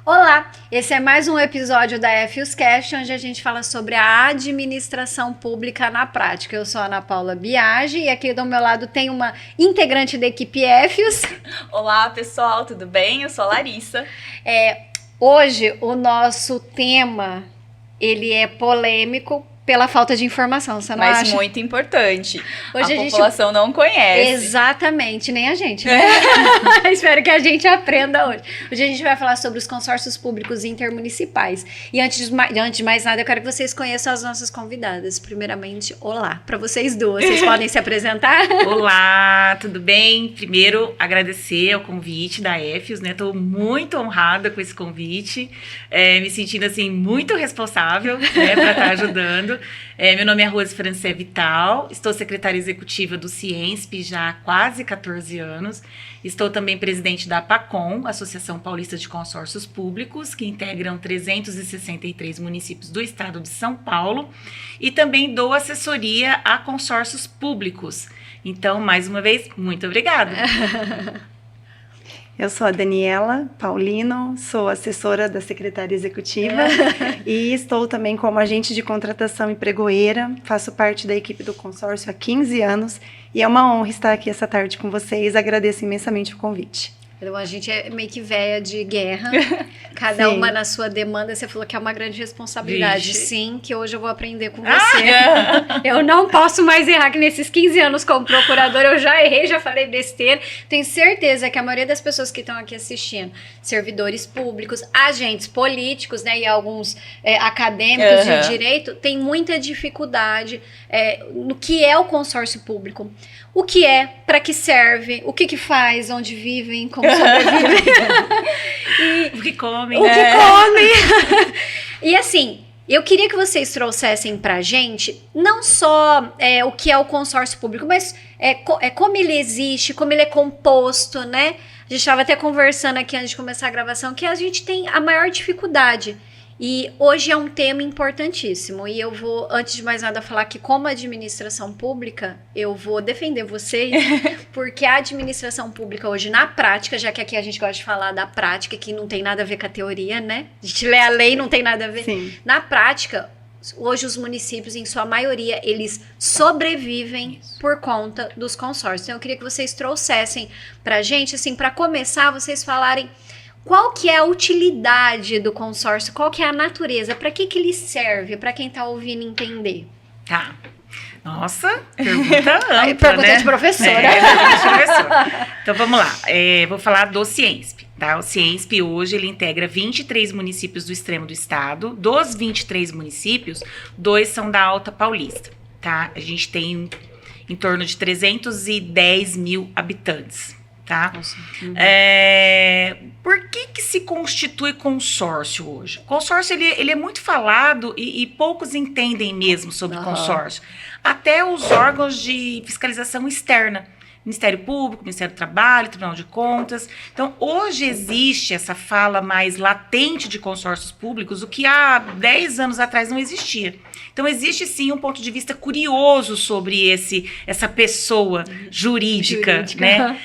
Olá, esse é mais um episódio da EFIUScast, onde a gente fala sobre a administração pública na prática. Eu sou a Ana Paula Biagi e aqui do meu lado tem uma integrante da equipe EFIUS. Olá, pessoal, tudo bem? Eu sou a Larissa. Hoje o nosso tema, ele é polêmico pela falta de informação, você não acha? Mas muito importante. Hoje a população não conhece. Exatamente, nem a gente, né? Espero que a gente aprenda hoje. Hoje a gente vai falar sobre os consórcios públicos intermunicipais. E antes de mais nada, eu quero que vocês conheçam as nossas convidadas. Primeiramente, olá, para vocês duas. Vocês podem se apresentar? Olá, tudo bem? Primeiro, agradecer o convite da EFIUS, né? Estou muito honrada com esse convite, me sentindo, assim, muito responsável, né, para estar ajudando. Meu nome é Rose Francé Vital, estou secretária executiva do Ciensp já há quase 14 anos. Estou também presidente da APACOM, Associação Paulista de Consórcios Públicos, que integram 363 municípios do estado de São Paulo. E também dou assessoria a consórcios públicos. Então, mais uma vez, muito obrigada. Eu sou a Daniela Paulino, sou assessora da Secretaria Executiva e estou também como agente de contratação e pregoeira, faço parte da equipe do consórcio há 15 anos e é uma honra estar aqui essa tarde com vocês, agradeço imensamente o convite. Então, a gente é meio que véia de guerra, cada Sim. uma na sua demanda. Você falou que é uma grande responsabilidade. Vixe. Sim, que hoje eu vou aprender com você. Eu não posso mais errar, que nesses 15 anos como procuradora eu já errei, já falei besteira. Tenho certeza que a maioria das pessoas que estão aqui assistindo, servidores públicos, agentes políticos, né, e alguns acadêmicos de direito, tem muita dificuldade no que é o consórcio público. O que é, para que serve, o que faz, onde vivem, como sobrevivem. O que comem, o que comem. E assim, eu queria que vocês trouxessem pra gente, não só o que é o consórcio público, mas como ele existe, como ele é composto, né? A gente estava até conversando aqui antes de começar a gravação, que a gente tem a maior dificuldade. E hoje é um tema importantíssimo e eu vou, antes de mais nada, falar que como administração pública, eu vou defender vocês, porque a administração pública hoje, na prática, já que aqui a gente gosta de falar da prática, que não tem nada a ver com a teoria, né? A gente lê a lei, não tem nada a ver. Sim. Na prática, hoje os municípios, em sua maioria, eles sobrevivem por conta dos consórcios. Então eu queria que vocês trouxessem pra gente, assim, para começar, vocês falarem qual que é a utilidade do consórcio? Qual que é a natureza? Para que ele serve? Para quem está ouvindo entender. Tá. Nossa, pergunta ampla, pergunta né? de professora. Pergunta de professora. Então, vamos lá. Vou falar do Ciensp, tá? O Ciensp, hoje, ele integra 23 municípios do extremo do estado. Dos 23 municípios, 2 são da Alta Paulista, tá? A gente tem em torno de 310 mil habitantes. Tá? Por que se constitui consórcio hoje? O consórcio ele é muito falado e poucos entendem mesmo sobre consórcio. Até os órgãos de fiscalização externa. Ministério Público, Ministério do Trabalho, Tribunal de Contas. Então, hoje existe essa fala mais latente de consórcios públicos, o que há 10 anos atrás não existia. Então, existe sim um ponto de vista curioso sobre essa pessoa jurídica. Né?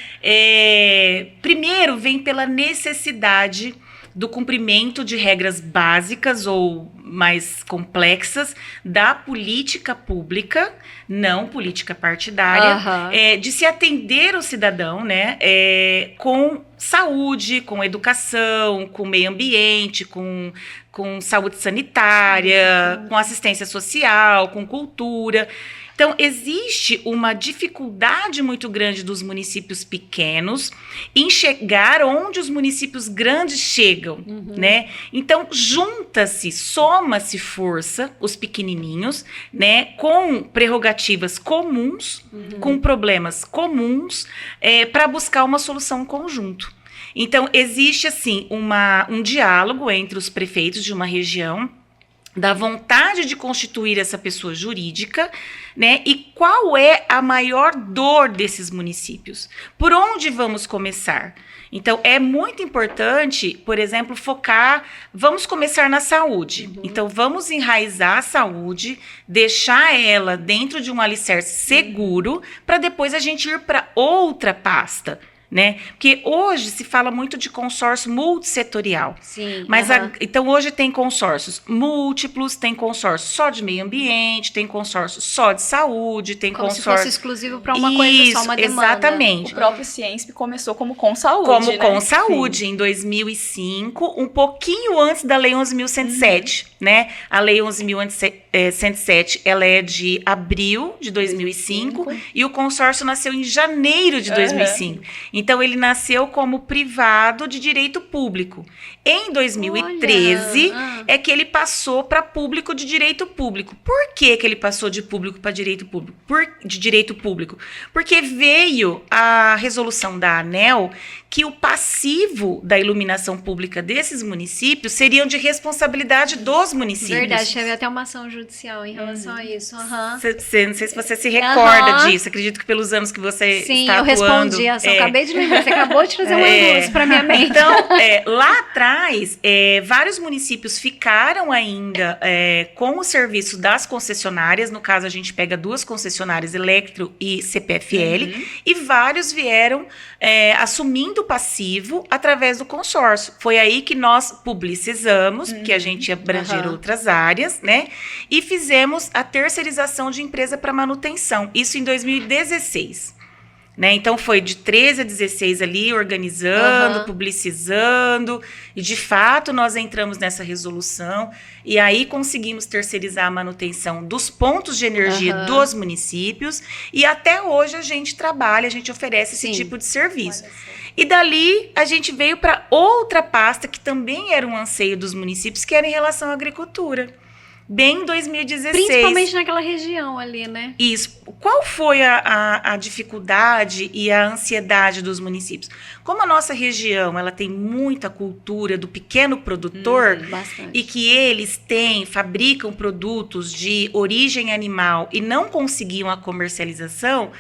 Primeiro, vem pela necessidade do cumprimento de regras básicas ou mais complexas da política pública, não política partidária, de se atender o cidadão, né, com saúde, com educação, com meio ambiente, com saúde sanitária, com assistência social, com cultura. Então, existe uma dificuldade muito grande dos municípios pequenos em chegar onde os municípios grandes chegam, né? Então, junta-se, soma-se força, os pequenininhos, né? Com prerrogativas comuns, com problemas comuns, para buscar uma solução conjunto. Então, existe, assim, um diálogo entre os prefeitos de uma região, da vontade de constituir essa pessoa jurídica, né? E qual é a maior dor desses municípios? Por onde vamos começar? Então, é muito importante, por exemplo, vamos começar na saúde. Então, vamos enraizar a saúde, deixar ela dentro de um alicerce seguro, para depois a gente ir para outra pasta. né? Porque hoje se fala muito de consórcio multissetorial. Sim. Mas então hoje tem consórcios múltiplos, tem consórcio só de meio ambiente, tem consórcio só de saúde, tem como consórcio... se fosse exclusivo para uma coisa só, uma demanda. Exatamente. O próprio Ciensp começou como com saúde, Como né? com saúde, em 2005, um pouquinho antes da Lei 11.107, né? A Lei 11.107, ela é de abril de 2005 e o consórcio nasceu em janeiro de 2005. Então, ele nasceu como privado de direito público. Em 2013, é que ele passou para público de direito público. Por que ele passou de público para direito público? De direito público? Porque veio a resolução da ANEEL que o passivo da iluminação pública desses municípios seriam de responsabilidade dos municípios. Verdade, teve até uma ação judicial em relação a isso. Não sei se você se recorda disso. Acredito que pelos anos que você está atuando... Sim, eu respondi. Acabei de lembrar. Você acabou de trazer uma luz para minha mente. Então, lá atrás, vários municípios ficaram ainda com o serviço das concessionárias. No caso, a gente pega 2 concessionárias, Electro e CPFL. E vários vieram assumindo o passivo através do consórcio. Foi aí que nós publicizamos, que a gente ia abranger outras áreas, né? E fizemos a terceirização de empresa para manutenção. Isso em 2016. Né? Então, foi de 13 a 16 ali, organizando, publicizando, e de fato nós entramos nessa resolução, e aí conseguimos terceirizar a manutenção dos pontos de energia dos municípios, e até hoje a gente trabalha, a gente oferece esse tipo de serviço. E dali a gente veio para outra pasta que também era um anseio dos municípios, que era em relação à agricultura. Bem em 2016. Principalmente naquela região ali, né? Isso. Qual foi a dificuldade e a ansiedade dos municípios? Como a nossa região ela tem muita cultura do pequeno produtor e que eles fabricam produtos de origem animal e não conseguiam a comercialização,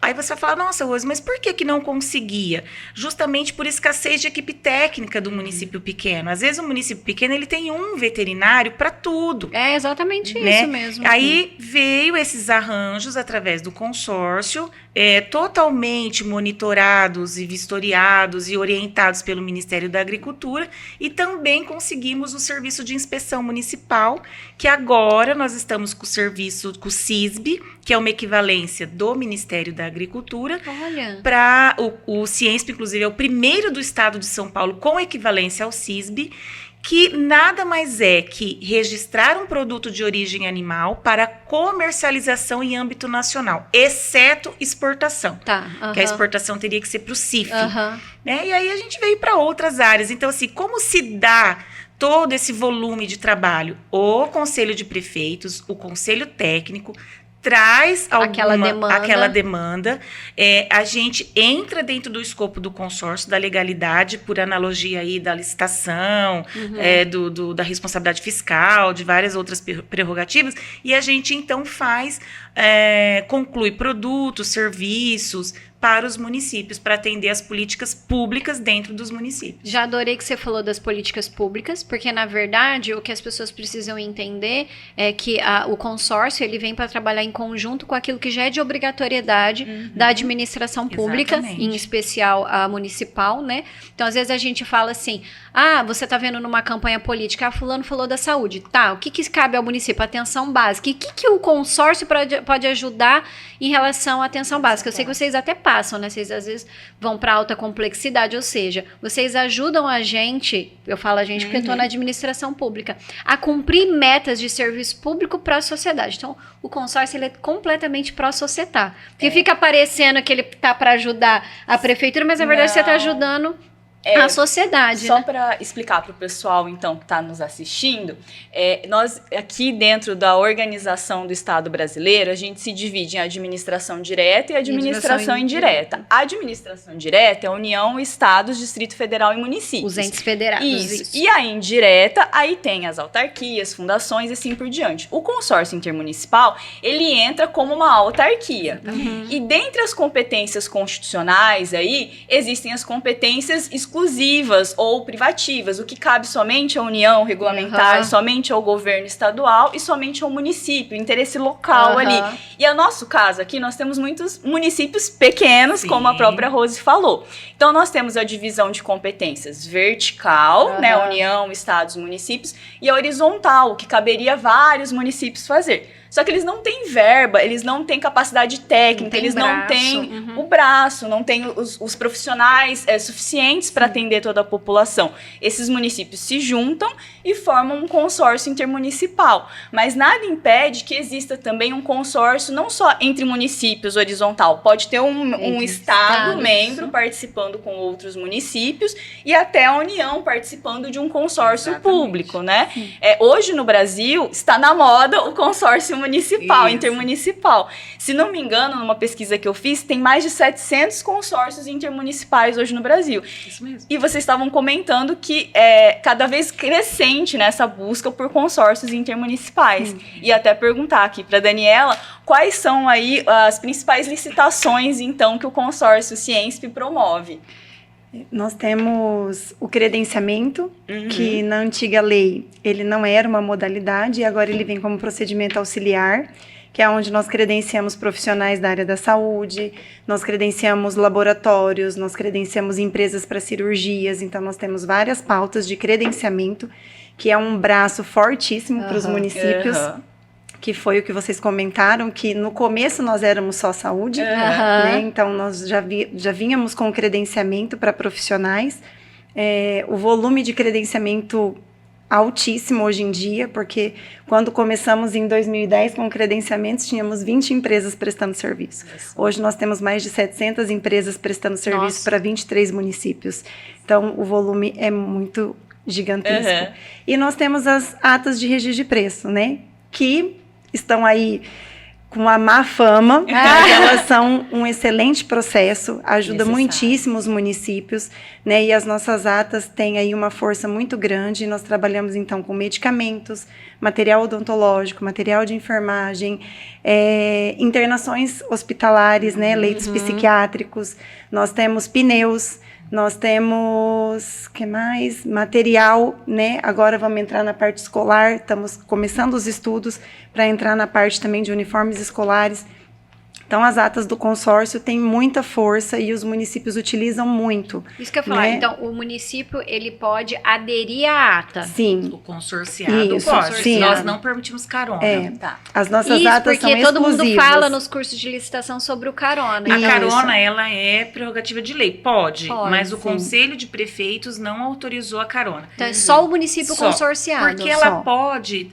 aí você vai falar, nossa, Rose, mas por que não conseguia? Justamente por escassez de equipe técnica do município pequeno. Às vezes o município pequeno ele tem um veterinário para tudo. É exatamente isso mesmo. Aí veio esses arranjos através do consórcio, totalmente monitorados e vistoriados e orientados pelo Ministério da Agricultura, e também conseguimos o serviço de inspeção municipal, que agora nós estamos com o serviço, com o CISB, que é uma equivalência do Ministério da Agricultura. Olha. Para o Ciensp, inclusive, é o primeiro do estado de São Paulo com equivalência ao CISB, que nada mais é que registrar um produto de origem animal para comercialização em âmbito nacional, exceto exportação. Que a exportação teria que ser para o CIF. Né? E aí a gente veio para outras áreas. Então, assim, como se dá todo esse volume de trabalho? O Conselho de Prefeitos, o Conselho Técnico, traz aquela demanda, a gente entra dentro do escopo do consórcio, da legalidade, por analogia aí da licitação, da responsabilidade fiscal, de várias outras prerrogativas, e a gente então conclui produtos, serviços para os municípios, para atender as políticas públicas dentro dos municípios. Já adorei que você falou das políticas públicas, porque, na verdade, o que as pessoas precisam entender é que o consórcio ele vem para trabalhar em conjunto com aquilo que já é de obrigatoriedade da administração pública, em especial a municipal, né? Então, às vezes a gente fala assim, você está vendo numa campanha política, fulano falou da saúde, o que cabe ao município? Atenção básica. E o que o consórcio pode ajudar em relação à atenção básica? Eu sei que vocês até passam, né? Vocês às vezes vão para alta complexidade, ou seja, vocês ajudam a gente, eu falo a gente porque eu estou na administração pública, a cumprir metas de serviço público para a sociedade. Então, o consórcio ele é completamente pró-societar. Porque fica parecendo que ele tá para ajudar a prefeitura, mas na verdade você está ajudando a sociedade. Só para explicar para o pessoal, então, que está nos assistindo, nós aqui dentro da organização do Estado brasileiro, a gente se divide em administração direta e administração indireta. A administração direta é a União, Estados, Distrito Federal e municípios. Os entes federados. Isso. E a indireta, aí tem as autarquias, fundações e assim por diante. O consórcio intermunicipal, ele entra como uma autarquia. E dentre as competências constitucionais aí, existem as competências exclusivas exclusivas ou privativas, o que cabe somente à União regulamentar, somente ao governo estadual e somente ao município, interesse local ali. E no nosso caso aqui, nós temos muitos municípios pequenos, Sim. como a própria Rose falou. Então, nós temos a divisão de competências vertical, né, União, estados, municípios, e a horizontal, que caberia vários municípios fazer. Só que eles não têm verba, eles não têm capacidade técnica, eles não têm o braço, não têm os profissionais suficientes para atender toda a população. Esses municípios se juntam e formam um consórcio intermunicipal. Mas nada impede que exista também um consórcio não só entre municípios horizontal, pode ter um estado membro participando com outros municípios e até a União participando de um consórcio público, né? Hoje no Brasil está na moda o consórcio municipal, intermunicipal. Se não me engano, numa pesquisa que eu fiz, tem mais de 700 consórcios intermunicipais hoje no Brasil. Isso mesmo. E vocês estavam comentando que cada vez crescente nessa busca por consórcios intermunicipais. E até perguntar aqui para Daniela, quais são aí as principais licitações, então, que o consórcio Ciensp promove? Nós temos o credenciamento, que na antiga lei ele não era uma modalidade e agora ele vem como procedimento auxiliar, que é onde nós credenciamos profissionais da área da saúde, nós credenciamos laboratórios, nós credenciamos empresas para cirurgias, então nós temos várias pautas de credenciamento, que é um braço fortíssimo para os municípios. Que foi o que vocês comentaram, que no começo nós éramos só saúde, né? Então nós já vínhamos com credenciamento para profissionais, o volume de credenciamento altíssimo hoje em dia, porque quando começamos em 2010 com credenciamentos, tínhamos 20 empresas prestando serviço. Hoje nós temos mais de 700 empresas prestando serviço para 23 municípios. Então o volume é muito gigantesco. E nós temos as atas de registro de preço, né? Que estão aí com a má fama, porque elas são um excelente processo, ajuda muitíssimo os municípios, né? E as nossas atas têm aí uma força muito grande. Nós trabalhamos, então, com medicamentos, material odontológico, material de enfermagem, internações hospitalares, né? Leitos psiquiátricos, nós temos pneus, nós temos, que mais? Material, né? Agora vamos entrar na parte escolar, estamos começando os estudos para entrar na parte também de uniformes escolares. Então, as atas do consórcio têm muita força e os municípios utilizam muito. Isso que eu ia falar. Né? Então, o município, ele pode aderir à ata. Sim. O consorciado pode. Sim. Nós não permitimos carona. As nossas atas são exclusivas. Isso porque todo mundo fala nos cursos de licitação sobre o carona. A carona, ela é prerrogativa de lei. Pode, mas o Conselho de Prefeitos não autorizou a carona. Então, é só o município consorciado. Porque ela pode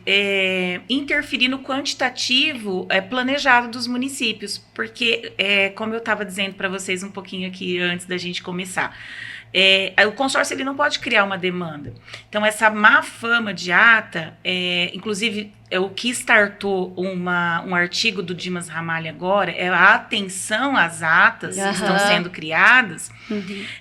interferir no quantitativo planejado dos municípios. Porque, como eu estava dizendo para vocês um pouquinho aqui antes da gente começar, o consórcio ele não pode criar uma demanda. Então, essa má fama de ata, inclusive, o que startou um artigo do Dimas Ramalho agora, é a atenção às atas que estão sendo criadas,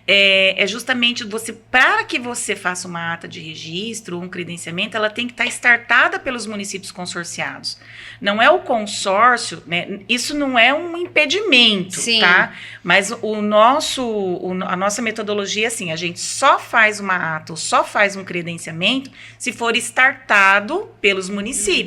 é justamente para que você faça uma ata de registro ou um credenciamento, ela tem que estar startada pelos municípios consorciados. Não é o consórcio, né? Isso não é um impedimento, tá? Mas a nossa metodologia é assim, a gente só faz uma ata ou só faz um credenciamento se for startado pelos municípios.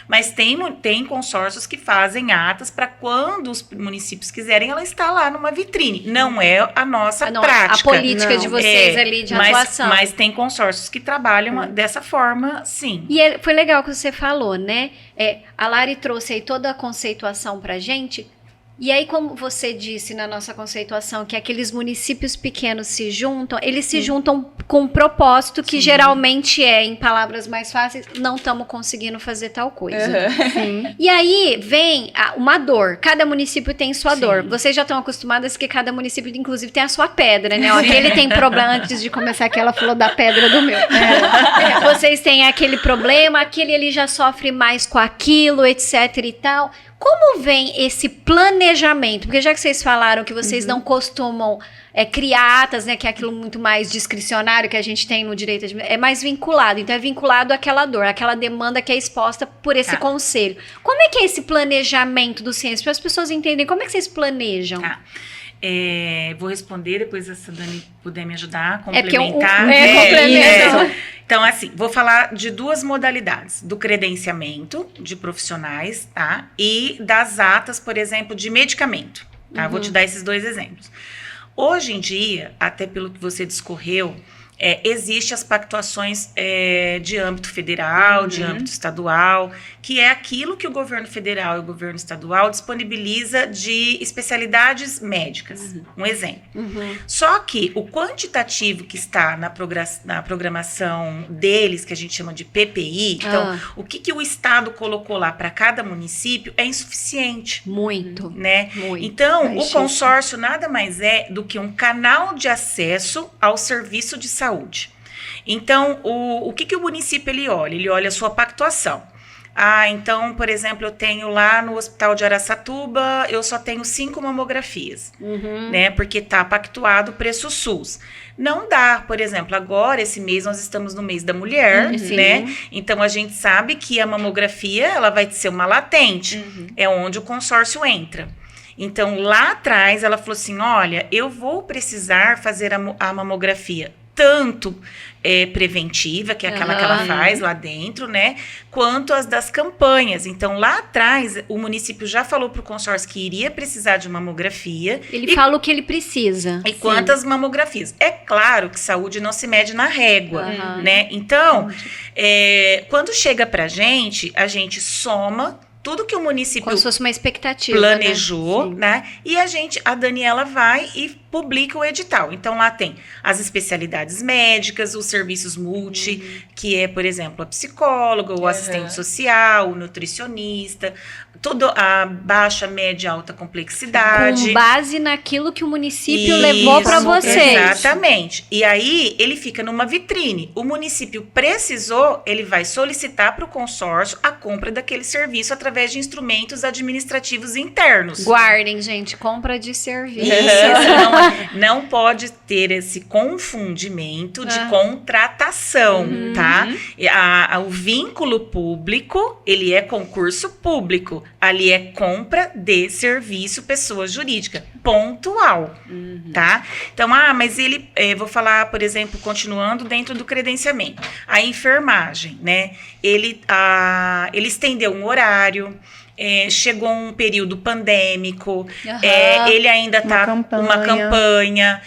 Mas tem consórcios que fazem atas para quando os municípios quiserem, ela está lá numa vitrine. Não é a nossa prática. A política de vocês ali de atuação. Mas tem consórcios que trabalham dessa forma, sim. E foi legal que você falou, né? A Lari trouxe aí toda a conceituação pra gente. E aí, como você disse na nossa conceituação, que aqueles municípios pequenos se juntam, eles se juntam com um propósito que geralmente em palavras mais fáceis, não estamos conseguindo fazer tal coisa. E aí vem uma dor. Cada município tem sua dor. Vocês já estão acostumadas que cada município, inclusive, tem a sua pedra, né? Aquele tem problema, antes de começar que ela falou da pedra do meu. Vocês têm aquele problema, aquele ali já sofre mais com aquilo, etc e tal. Como vem esse planejamento? Porque já que vocês falaram que vocês não costumam criar atas, né, que é aquilo muito mais discricionário que a gente tem no direito, é mais vinculado. Então, é vinculado àquela dor, àquela demanda que é exposta por esse conselho. Como é que é esse planejamento do Ciensp? Para as pessoas entenderem, como é que vocês planejam? Vou responder, depois se a Dani puder me ajudar, porque complementar. complemento. Então, assim, vou falar de duas modalidades, do credenciamento de profissionais, tá? E das atas, por exemplo, de medicamento, tá? Vou te dar esses 2 exemplos. Hoje em dia, até pelo que você discorreu, existem as pactuações de âmbito federal, de âmbito estadual, que é aquilo que o governo federal e o governo estadual disponibiliza de especialidades médicas. Um exemplo. Só que o quantitativo que está na programação deles, que a gente chama de PPI, então, o que o Estado colocou lá para cada município é insuficiente. Muito. Né? Muito. Então, o consórcio nada mais é do que um canal de acesso ao serviço de saúde. Então, o que o município ele olha? Ele olha a sua pactuação. Então, por exemplo, eu tenho lá no Hospital de Araçatuba, eu só tenho 5 mamografias, né? Porque está pactuado o preço SUS. Não dá, por exemplo, agora, esse mês, nós estamos no mês da mulher, né? Então, a gente sabe que a mamografia, ela vai ser uma latente, é onde o consórcio entra. Então, lá atrás, ela falou assim, olha, eu vou precisar fazer a mamografia tanto preventiva, que é aquela que ela faz lá dentro, né? Quanto as das campanhas. Então, lá atrás, o município já falou para o consórcio que iria precisar de mamografia. Ele fala o que ele precisa. E quantas mamografias. É claro que saúde não se mede na régua, né? Então, quando chega para a gente soma tudo que o município como se fosse uma expectativa, planejou, né? E a Daniela vai e publica o edital. Então, lá tem as especialidades médicas, os serviços multi, que é, por exemplo, a psicóloga, o assistente social, o nutricionista, tudo a baixa, média, alta complexidade. Com base naquilo que o município levou para vocês. Exatamente. E aí, ele fica numa vitrine. O município precisou, ele vai solicitar para o consórcio a compra daquele serviço através de instrumentos administrativos internos. Guardem, gente, compra de serviço. Isso, não pode ter esse confundimento de contratação, tá? O vínculo público, ele é concurso público. Ali é compra de serviço pessoa jurídica, pontual, tá? Então, mas vou falar, por exemplo, continuando dentro do credenciamento. A enfermagem, né? Ele estendeu um horário, chegou um período pandêmico, ele ainda está uma campanha,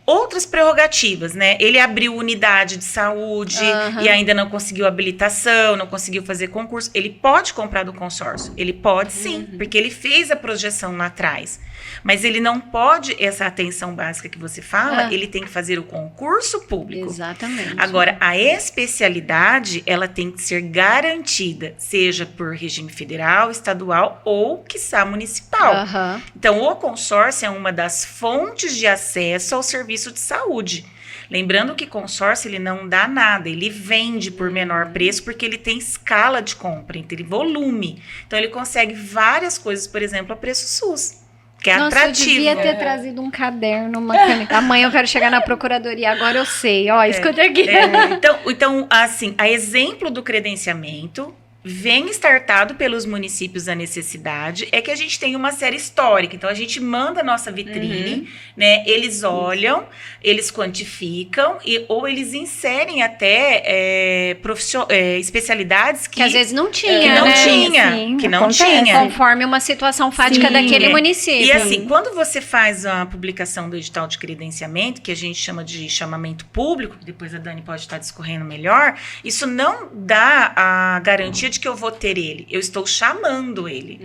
outras prerrogativas, né? Ele abriu unidade de saúde e ainda não conseguiu habilitação, não conseguiu fazer concurso. Ele pode comprar do consórcio? Ele pode sim, porque ele fez a projeção lá atrás. Mas ele não pode, essa atenção básica que você fala, ele tem que fazer o concurso público. Exatamente. Agora, a especialidade, ela tem que ser garantida, seja por regime federal, estadual ou, quiçá, municipal. Então, o consórcio é uma das fontes de acesso ao serviço de saúde. Lembrando que consórcio, ele não dá nada, ele vende por menor preço porque ele tem escala de compra, ele tem volume. Então, ele consegue várias coisas, por exemplo, a preço SUS. Que é atrativo. Eu devia ter trazido um caderno, uma caneta. Amanhã eu quero chegar na procuradoria, agora eu sei. Ó, escuta aqui. Então, assim, a exemplo do credenciamento, vem startado pelos municípios a necessidade, é que a gente tem uma série histórica. Então, a gente manda a nossa vitrine, né? Eles olham, eles quantificam, ou eles inserem até especialidades que às vezes não tinha, que não tinha. Conforme uma situação fática daquele município. E assim, quando você faz a publicação do edital de credenciamento, que a gente chama de chamamento público, que depois a Dani pode estar discorrendo melhor, isso não dá a garantia de que eu vou ter ele. Eu estou chamando ele.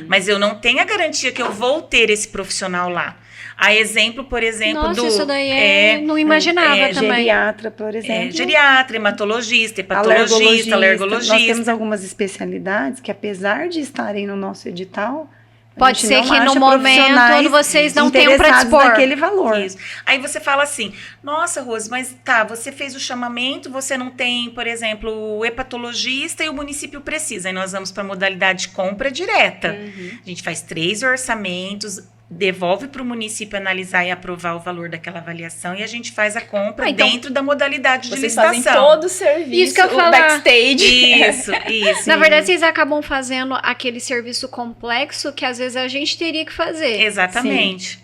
Mas eu não tenho a garantia que eu vou ter esse profissional lá. A exemplo, por exemplo, isso daí não imaginava também. Geriatra, por exemplo. Geriatra, hematologista, hepatologista, alergologista. Nós temos algumas especialidades que, apesar de estarem no nosso edital, pode ser que no momento vocês não tenham para dispor daquele valor. Isso. Aí você fala assim, nossa, Rose, mas você fez o chamamento, você não tem, por exemplo, o hepatologista e o município precisa. Aí nós vamos para a modalidade de compra direta. A gente faz 3 orçamentos, devolve para o município analisar e aprovar o valor daquela avaliação e a gente faz a compra então, dentro da modalidade de Vocês licitação. fazem todo o serviço, Isso que eu ia o falar. backstage. Isso. Na verdade, vocês acabam fazendo aquele serviço complexo que às vezes a gente teria que fazer. Exatamente.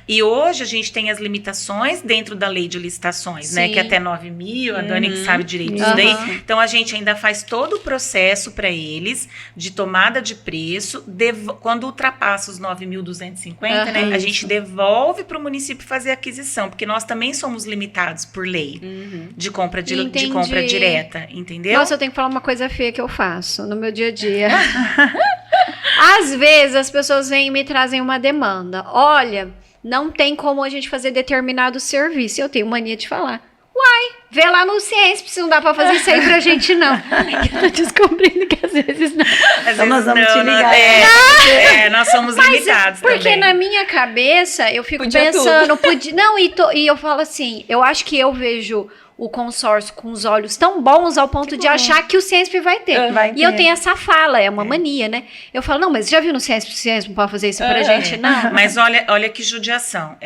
E hoje a gente tem as limitações dentro da lei de licitações, né? Sim. Que é até 9 mil, a Dani que sabe direito disso Uhum. daí. Então a gente ainda faz todo o processo para eles de tomada de preço. Quando ultrapassa os 9.250, né? A gente devolve para o município fazer a aquisição, porque nós também somos limitados por lei de compra de Entendi. compra direta, entendeu? Nossa, eu tenho que falar uma coisa feia que eu faço no meu dia a dia. Às vezes as pessoas vêm e me trazem uma demanda. Olha, não tem como a gente fazer determinado serviço. Eu tenho mania de falar. Uai, vê lá no Ciência, se não dá pra fazer isso aí pra gente, não. Eu tô descobrindo que às vezes não. Às Então nós vezes vamos te ligar. Nós somos limitados Porque também. na minha cabeça, eu fico Podia pensando, e eu falo assim, eu acho que eu vejo o consórcio com os olhos tão bons ao ponto de achar que o Ciesp vai ter. Vai E eu ter. tenho essa fala, é uma mania, né? Eu falo, não, mas já viu no Ciesp, o Ciesp não pode fazer isso pra gente? Não. Mas olha que judiação.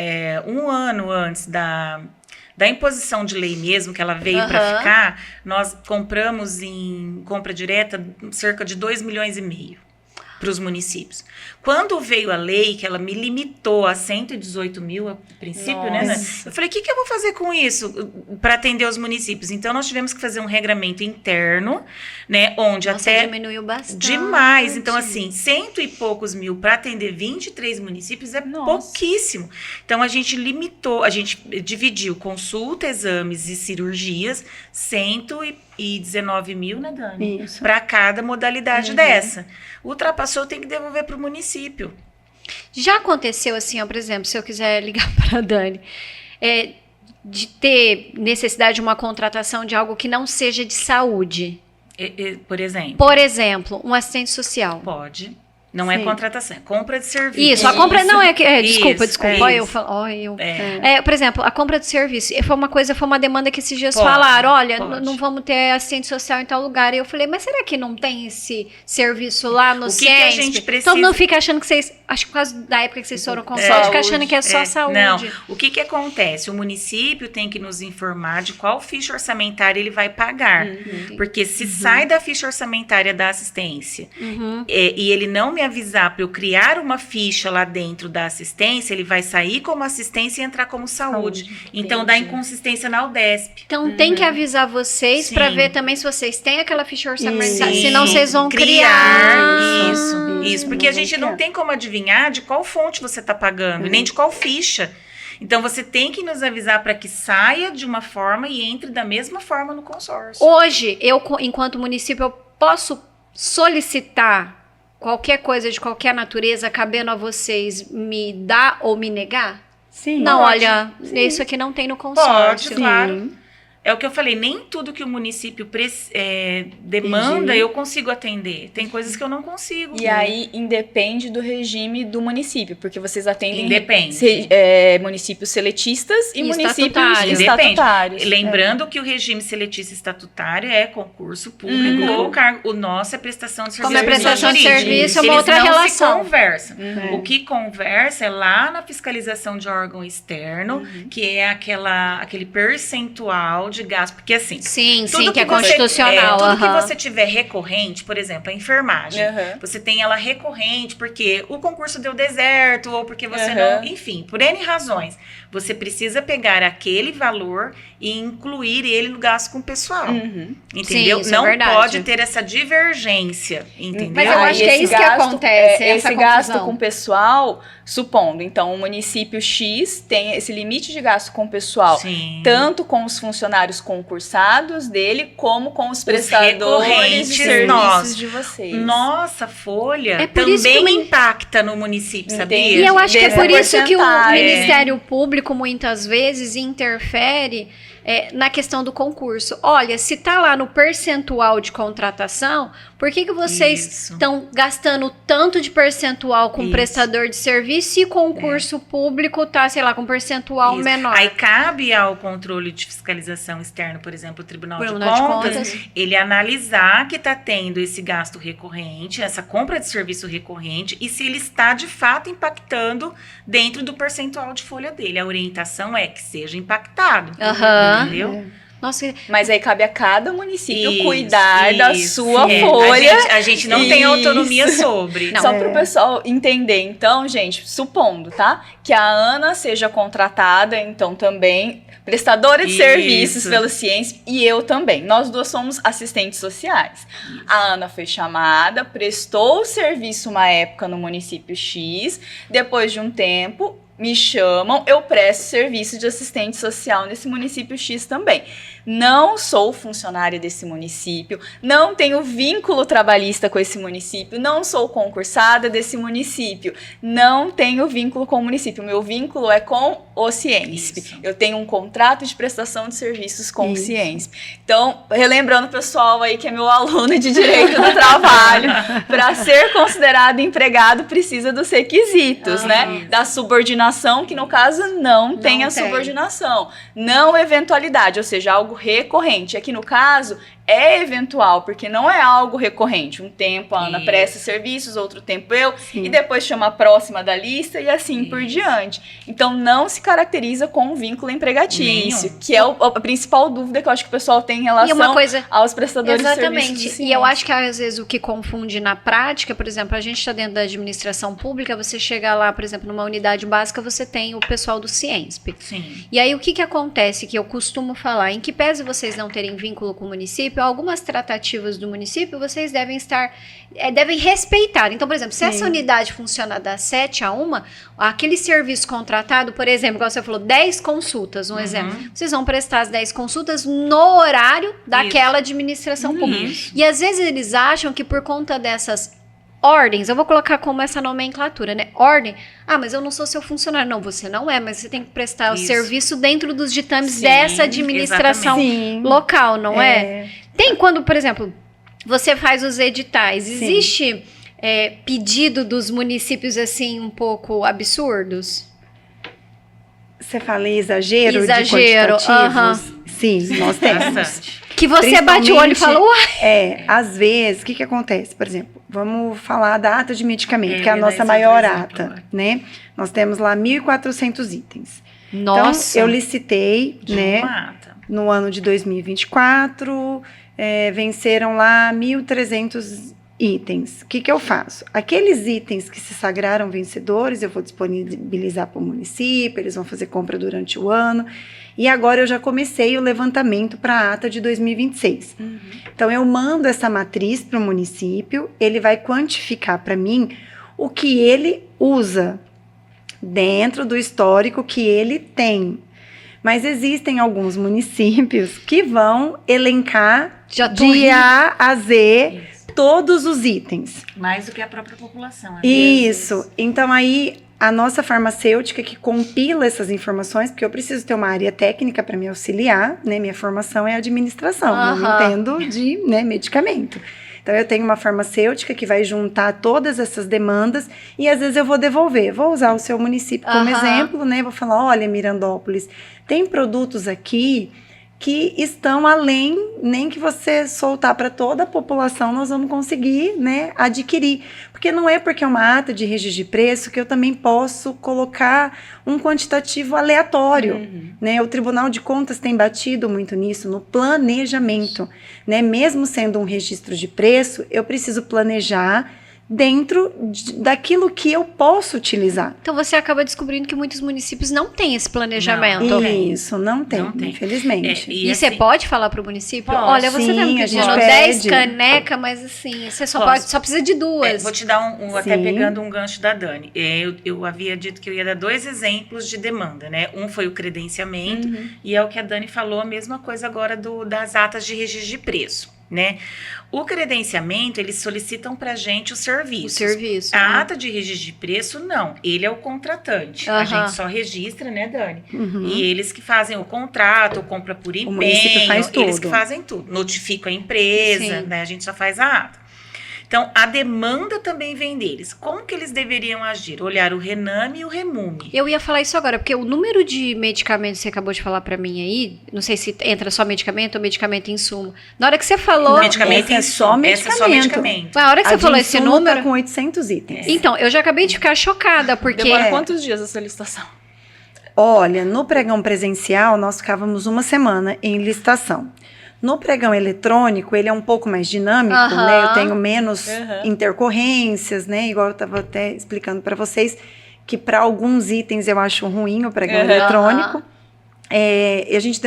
Um ano antes da imposição de lei mesmo, que ela veio para ficar, nós compramos em compra direta cerca de 2,5 milhões para os municípios. Quando veio a lei, que ela me limitou a 118 mil a princípio, né? Eu falei, o que eu vou fazer com isso para atender os municípios? Então, nós tivemos que fazer um regramento interno, né? Onde Nossa, até... diminuiu bastante. Demais. Então, assim, 100 e poucos mil para atender 23 municípios é pouquíssimo. Então, a gente limitou, a gente dividiu consulta, exames e cirurgias, 119 mil, né, Dani? Isso. Para cada modalidade dessa. Ultrapassou, tem que devolver para o município. Já aconteceu assim, ó, por exemplo, se eu quiser ligar para a Dani, de ter necessidade de uma contratação de algo que não seja de saúde. Por exemplo? Por exemplo, um assistente social. Pode. Não é Sim. contratação, é compra de serviço. Isso, a compra não é que. Desculpa. Isso, Olha, eu isso. falo. Olha, eu. É. Por exemplo, a compra de serviço. Foi uma demanda que esses dias Pode, falaram: olha, pode. não vamos ter assistente social em tal lugar. E eu falei, mas será que não tem esse serviço lá no O que a Ciesp? gente precisa- Todo mundo fica achando que vocês. Acho que por causa da época que vocês foram consórcio, fica achando que é só saúde. Não, o que acontece? O município tem que nos informar de qual ficha orçamentária ele vai pagar. Porque se sai da ficha orçamentária da assistência e ele não me avisar para eu criar uma ficha lá dentro da assistência, ele vai sair como assistência e entrar como saúde. Então dá inconsistência na UDESP. Então tem que avisar vocês Sim. para ver também se vocês têm aquela ficha orçamentária. Sim. Senão vocês vão criar. Isso, porque a gente não tem como adivinhar de qual fonte você está pagando, nem de qual ficha. Então você tem que nos avisar para que saia de uma forma e entre da mesma forma no consórcio. Hoje, eu, enquanto município, eu posso solicitar qualquer coisa de qualquer natureza, cabendo a vocês me dar ou me negar? Sim. Não, Pode. olha, isso aqui não tem no Pode, consórcio. claro. É o que eu falei, nem tudo que o município demanda Entendi. eu consigo atender. Tem coisas que eu não consigo. E aí independe do regime do município, porque vocês atendem Independe. municípios seletistas e E municípios estatutários. estatutários. Lembrando que o regime seletista estatutário é concurso público ou cargo. O nosso é prestação de serviço. Como é prestação de jurídico. serviço, é uma Eles outra não relação. Se conversam. O que conversa é lá na fiscalização de órgão externo, que é aquele percentual de gasto. Porque assim, Sim, tudo que é que você- constitucional. tudo que aham. você tiver recorrente, por exemplo, a enfermagem, você tem ela recorrente porque o concurso deu deserto ou porque você não, enfim, por N razões. Você precisa pegar aquele valor e incluir ele no gasto com o pessoal. Entendeu? Sim, isso é não verdade. pode ter essa divergência, entendeu? Mas eu acho que é esse isso que gasto- acontece, essa esse gasto confusão. com o pessoal, supondo, então, o município X tem esse limite de gasto com o pessoal, Sim. tanto com os funcionários concursados dele, como com os prestadores de recorrentes serviços nossos. de vocês. Nossa folha É por isso que também o impacta no município, sabia? Entendi. E eu acho que é Dessa por isso que o porcentagem. Ministério Público muitas vezes interfere na questão do concurso. Olha, se tá lá no percentual de contratação, por que vocês estão gastando tanto de percentual com prestador de serviço e concurso público tá, sei lá, com percentual menor? Aí cabe ao controle de fiscalização externo, por exemplo, o Tribunal de Contas, ele analisar que está tendo esse gasto recorrente, essa compra de serviço recorrente, e se ele está de fato impactando dentro do percentual de folha dele. A orientação é que seja impactado, entendeu? Nossa. Mas aí cabe a cada município cuidar da sua folha. A gente não tem autonomia sobre. Não. Só para o pessoal entender, então, gente, supondo, tá? Que a Ana seja contratada, então, também prestadora de serviços pelo Ciência, e eu também. Nós duas somos assistentes sociais. A Ana foi chamada, prestou o serviço uma época no município X, depois de um tempo me chamam, eu presto serviço de assistente social nesse município X também. Não sou funcionária desse município, não tenho vínculo trabalhista com esse município, não sou concursada desse município, não tenho vínculo com o município. O meu vínculo é com o Ciensp. Eu tenho um contrato de prestação de serviços com o Ciensp. Então, relembrando o pessoal aí que é meu aluno de Direito do Trabalho, para ser considerado empregado precisa dos requisitos, né? Da subordinação, que no caso não tem a subordinação. Não eventualidade, ou seja, algo recorrente. Aqui no caso é eventual, porque não é algo recorrente. Um tempo a Ana presta serviços, outro tempo eu, e depois chama a próxima da lista e assim por diante. Então não se caracteriza com um vínculo empregatício, que é a principal dúvida que eu acho que o pessoal tem em relação aos prestadores de serviços. E eu acho que às vezes o que confunde na prática, por exemplo, a gente está dentro da administração pública, você chega lá, por exemplo, numa unidade básica, você tem o pessoal do Ciensp. E aí o que acontece, que eu costumo falar, em que pese vocês não terem vínculo com o município, algumas tratativas do município vocês devem devem respeitar. Então, por exemplo, se essa unidade funciona das 7 a 1, aquele serviço contratado, por exemplo, como você falou, 10 consultas, um exemplo, vocês vão prestar as 10 consultas no horário daquela administração pública. E às vezes eles acham que por conta dessas ordens, eu vou colocar como essa nomenclatura, né? Ordem, mas eu não sou seu funcionário. Não, você não é, mas você tem que prestar o serviço dentro dos ditames dessa administração local, não é? Tem quando, por exemplo, você faz os editais, existe pedido dos municípios, assim, um pouco absurdos? Você fala em exagero de quantitativos? Sim, nós temos. Que você bate o olho e fala, uai! Às vezes, o que acontece? Por exemplo, vamos falar da ata de medicamento, que é a nossa maior ata, né? Nós temos lá 1.400 itens. Nossa! Então, eu licitei, né? No ano de 2024, venceram lá 1.300 itens. O que eu faço? Aqueles itens que se sagraram vencedores, eu vou disponibilizar para o município, eles vão fazer compra durante o ano. E agora eu já comecei o levantamento para a ata de 2026. Então, eu mando essa matriz para o município, ele vai quantificar para mim o que ele usa dentro do histórico que ele tem. Mas existem alguns municípios que vão elencar de A a Z todos os itens. Mais do que a própria população. Isso. Então, aí, a nossa farmacêutica que compila essas informações, porque eu preciso ter uma área técnica para me auxiliar, né? Minha formação é administração, não entendo de medicamento. Então, eu tenho uma farmacêutica que vai juntar todas essas demandas e, às vezes, eu vou devolver. Vou usar o seu município como exemplo, né? Vou falar, olha, Mirandópolis, tem produtos aqui que estão além, nem que você soltar para toda a população, nós vamos conseguir, né, adquirir. Porque não é porque é uma ata de registro de preço que eu também posso colocar um quantitativo aleatório, né? O Tribunal de Contas tem batido muito nisso, no planejamento, né? Mesmo sendo um registro de preço, eu preciso planejar dentro daquilo que eu posso utilizar. Então você acaba descobrindo que muitos municípios não têm esse planejamento. Não tem, infelizmente. E você pode falar para o município? Olha, você está me pedindo 10 canecas, mas assim, você só precisa de 2. Vou te dar até pegando um gancho da Dani. Eu havia dito que eu ia dar 2 exemplos de demanda, né? Um foi o credenciamento, e é o que a Dani falou, a mesma coisa agora das atas de registro de preço. né? O credenciamento, eles solicitam para a gente os serviços. O serviço. A ata de registro de preço, não. Ele é o contratante. A Aham. gente só registra, né, Dani? Uhum. E eles que fazem o contrato, compra por empenho. município faz Eles que tudo. fazem tudo. Notificam a empresa, Sim. né? A gente só faz a ata. Então, a demanda também vem deles. Como que eles deveriam agir? Olhar o RENAME e o REMUME. Eu ia falar isso agora, porque o número de medicamentos que você acabou de falar pra mim aí, não sei se entra só medicamento ou medicamento em insumo. Na hora que você falou... Medicamento essa é em só insumo. Essa é só medicamento. medicamento. Na hora que A você de falou esse insumo número... tá com 800 itens. Então, eu já acabei de ficar chocada, porque... Demora É. quantos dias essa licitação? Olha, no pregão presencial, nós ficávamos uma semana em licitação. No pregão eletrônico, ele é um pouco mais dinâmico, Aham. né? Eu tenho menos Aham. intercorrências, né? Igual eu estava até explicando para vocês, que para alguns itens eu acho ruim o pregão Aham. eletrônico. E a gente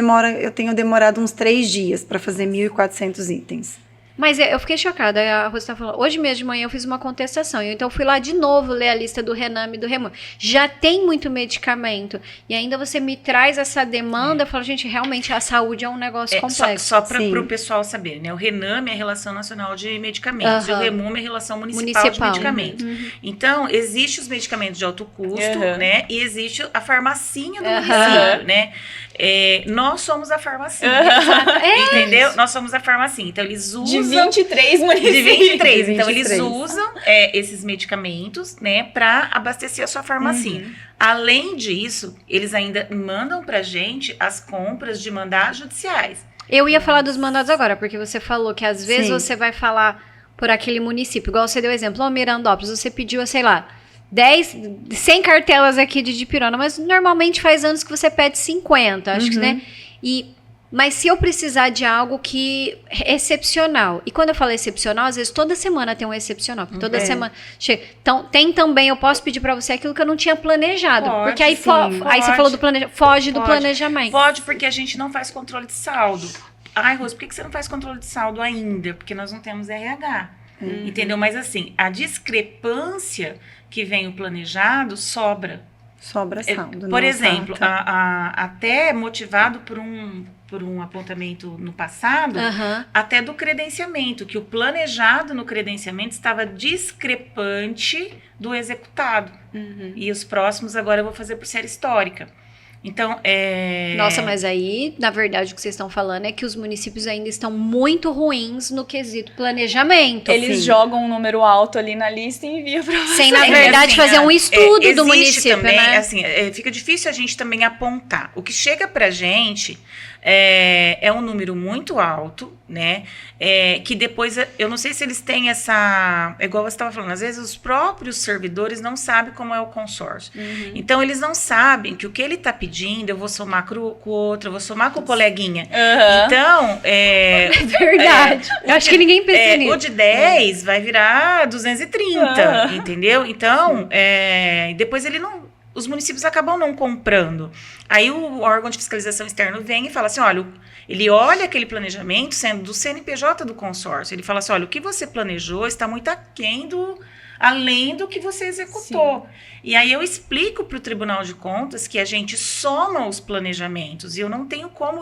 eu tenho demorado uns 3 dias para fazer 1.400 itens. Mas eu fiquei chocada, a Rosa tá falando. Hoje mesmo de manhã eu fiz uma contestação, então eu fui lá de novo ler a lista do RENAME e do REMUME. Já tem muito medicamento, e ainda você me traz essa demanda, eu falo, gente, realmente a saúde é um negócio complexo. Só para Sim. o pessoal saber, né? O RENAME é a Relação Nacional de Medicamentos, e o Aham. REMUME é a Relação Municipal de Medicamentos. Uhum. Então, existe os medicamentos de alto custo, Aham. né? E existe a farmacinha do Aham. município, né? Nós somos a farmacinha, entendeu? Nós somos a farmacinha. Então, eles De usam... 23 De municípios. 23. De Então, eles 23. usam esses medicamentos, né, para abastecer a sua farmacinha. Além disso, eles ainda mandam pra gente as compras de mandados judiciais. Eu ia falar dos mandados agora, porque você falou que às vezes Sim. você vai falar por aquele município, igual você deu o exemplo, ó, Mirandópolis, você pediu, sei lá, 100 cartelas aqui de dipirona, mas normalmente faz anos que você pede 50, acho que, né? Mas se eu precisar de algo que é excepcional, e quando eu falo excepcional, às vezes toda semana tem um excepcional, porque toda semana chega. Então, tem também, eu posso pedir pra você aquilo que eu não tinha planejado, Pode, porque aí, sim, aí você pode. falou do planejamento, foge do Pode. planejamento. Pode, porque a gente não faz controle de saldo. Ai, Rose, por que você não faz controle de saldo ainda? Porque nós não temos RH. Entendeu? Mas assim, a discrepância que vem o planejado sobra. Sobra saldo. Por não exemplo, falta. até motivado por um apontamento no passado, Aham. até do credenciamento, que o planejado no credenciamento estava discrepante do executado. E os próximos agora eu vou fazer por série histórica. Então, Nossa, mas aí, na verdade, o que vocês estão falando é que os municípios ainda estão muito ruins no quesito planejamento. Eles Sim. jogam um número alto ali na lista e enviam pra você. Sem, na É, verdade, assim, fazer um estudo do existe município, também, né? assim, fica difícil a gente também apontar. O que chega pra gente é um número muito alto, né? Que depois, eu não sei se eles têm essa... Igual você estava falando, às vezes os próprios servidores não sabem como é o consórcio. Então, eles não sabem que o que ele está pedindo, eu vou somar com o outro, eu vou somar com o coleguinha. Aham. Então, É verdade. Eu acho que ninguém pensa nisso. o de 10 vai virar 230, Ah. entendeu? Então, depois os municípios acabam não comprando. Aí o órgão de fiscalização externo vem e fala assim, olha, ele olha aquele planejamento sendo do CNPJ do consórcio, ele fala assim, olha, o que você planejou está muito aquém além do que você executou. E aí eu explico para o Tribunal de Contas que a gente soma os planejamentos e eu não tenho como...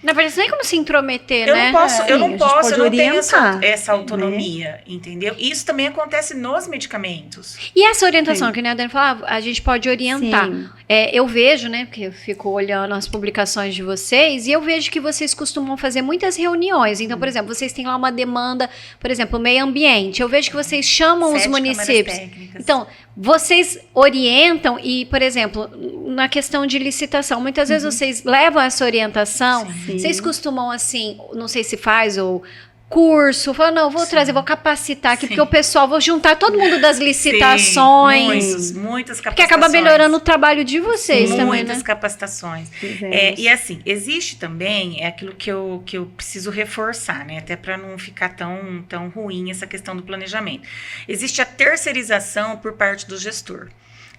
Na verdade, nem como se intrometer, Eu né? não posso, Sim, eu a não gente posso, pode eu não tenho orientar, essa autonomia, entendeu? Isso também acontece nos medicamentos. E essa orientação, Sim. que nem a Dani falava, a gente pode orientar. Sim. Eu vejo, né, porque eu fico olhando as publicações de vocês, e eu vejo que vocês costumam fazer muitas reuniões. Então, por exemplo, vocês têm lá uma demanda, por exemplo, meio ambiente. Eu vejo que vocês chamam 7 os câmaras municípios. técnicas. Então, vocês orientam e, por exemplo, na questão de licitação, muitas vezes vocês levam essa orientação. Sim. Vocês costumam, assim, não sei se faz ou curso, fala, não, vou trazer, vou capacitar aqui, Sim. porque o pessoal, vou juntar todo mundo das licitações. Sim, muitas capacitações. Porque acaba melhorando o trabalho de vocês também, Muitas né? capacitações. Fizemos. E assim, existe também, aquilo que eu preciso reforçar, né? Até para não ficar tão ruim essa questão do planejamento. Existe a terceirização por parte do gestor.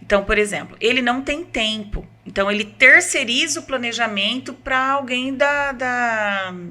Então, por exemplo, ele não tem tempo. Então, ele terceiriza o planejamento para alguém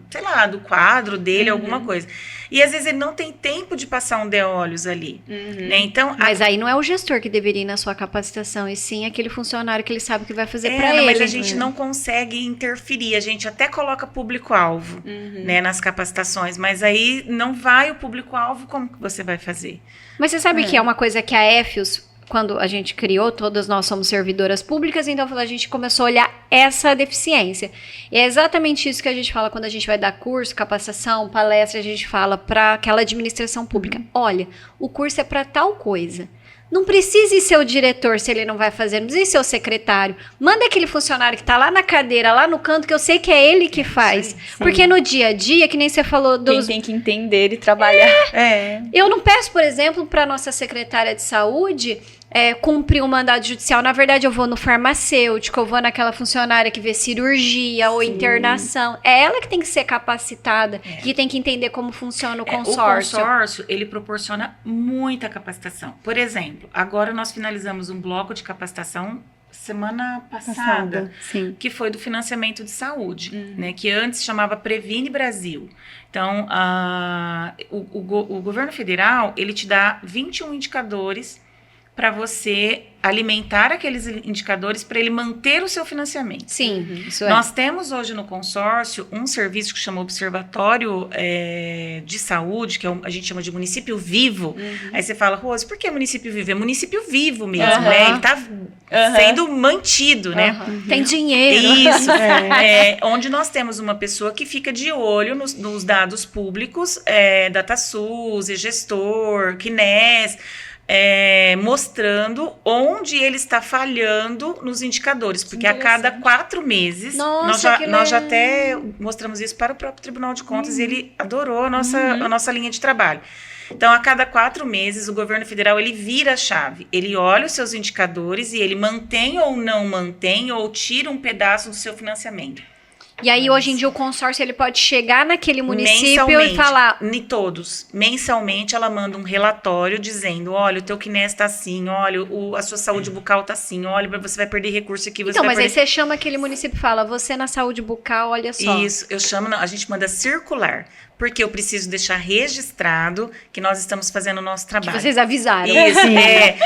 sei lá, do quadro dele, alguma coisa. E às vezes ele não tem tempo de passar um de-olhos ali. Né? Então, Mas aí não é o gestor que deveria ir na sua capacitação, e sim aquele funcionário que ele sabe o que vai fazer para ele. Mas a gente não consegue interferir. A gente até coloca público-alvo, né, nas capacitações. Mas aí não vai o público-alvo, como que você vai fazer? Mas você sabe que é uma coisa que a EFIOS, quando a gente criou, todas nós somos servidoras públicas, então a gente começou a olhar essa deficiência. E é exatamente isso que a gente fala quando a gente vai dar curso, capacitação, palestra, a gente fala para aquela administração pública. Olha, o curso é para tal coisa. Não precisa ir ser o diretor se ele não vai fazer, não precisa ser o secretário. Manda aquele funcionário que tá lá na cadeira, lá no canto, que eu sei que é ele que faz. Sim. Porque no dia a dia, que nem você falou dos... Quem tem que entender e trabalhar. Eu não peço, por exemplo, para nossa secretária de saúde cumprir um mandado judicial. Na verdade, eu vou no farmacêutico, eu vou naquela funcionária que vê cirurgia ou internação. É ela que tem que ser capacitada, que tem que entender como funciona o consórcio. O consórcio, ele proporciona muita capacitação. Por exemplo, agora nós finalizamos um bloco de capacitação semana passada, que foi do financiamento de saúde, né, que antes chamava Previne Brasil. Então, o governo federal, ele te dá 21 indicadores para você alimentar aqueles indicadores para ele manter o seu financiamento. Sim, isso Nós temos hoje no consórcio um serviço que chama Observatório de Saúde, que a gente chama de município vivo. Aí você fala, Rose, por que município vivo? É município vivo mesmo, né? Ele está sendo mantido, né? Tem dinheiro. Isso. Onde nós temos uma pessoa que fica de olho nos dados públicos, DataSUS, e-gestor, Kines, mostrando onde ele está falhando nos indicadores, porque a cada 4 meses, nós já até mostramos isso para o próprio Tribunal de Contas, e ele adorou a nossa linha de trabalho. Então, a cada 4 meses, o governo federal, ele vira a chave, ele olha os seus indicadores e ele mantém ou não mantém, ou tira um pedaço do seu financiamento. E aí, hoje em dia, o consórcio, ele pode chegar naquele município e falar... Mensalmente, ela manda um relatório dizendo, olha, o teu Kines está assim, olha, a sua saúde bucal está assim, olha, você vai perder recurso aqui, aí você chama aquele município e fala, você na saúde bucal, olha só. Isso, a gente manda circular, porque eu preciso deixar registrado que nós estamos fazendo o nosso trabalho. Que vocês avisaram. Isso,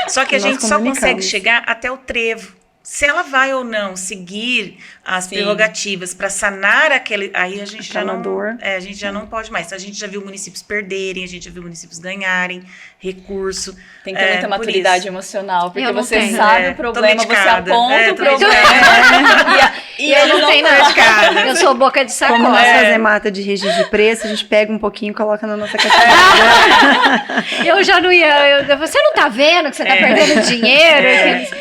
só que a gente só consegue chegar até o trevo. Se ela vai ou não seguir as prerrogativas para sanar aquele... Aí a gente já não pode mais. A gente já viu municípios perderem, a gente já viu municípios ganharem recurso. Tem que ter muita maturidade emocional, porque você tenho. sabe o problema, você aponta o problema. E eu não tenho nada. Eu sou boca de sacola. Como nós fazemos mata de registro de preço, a gente pega um pouquinho e coloca na nossa categoria. Eu já não ia... Você não tá vendo que você tá perdendo dinheiro?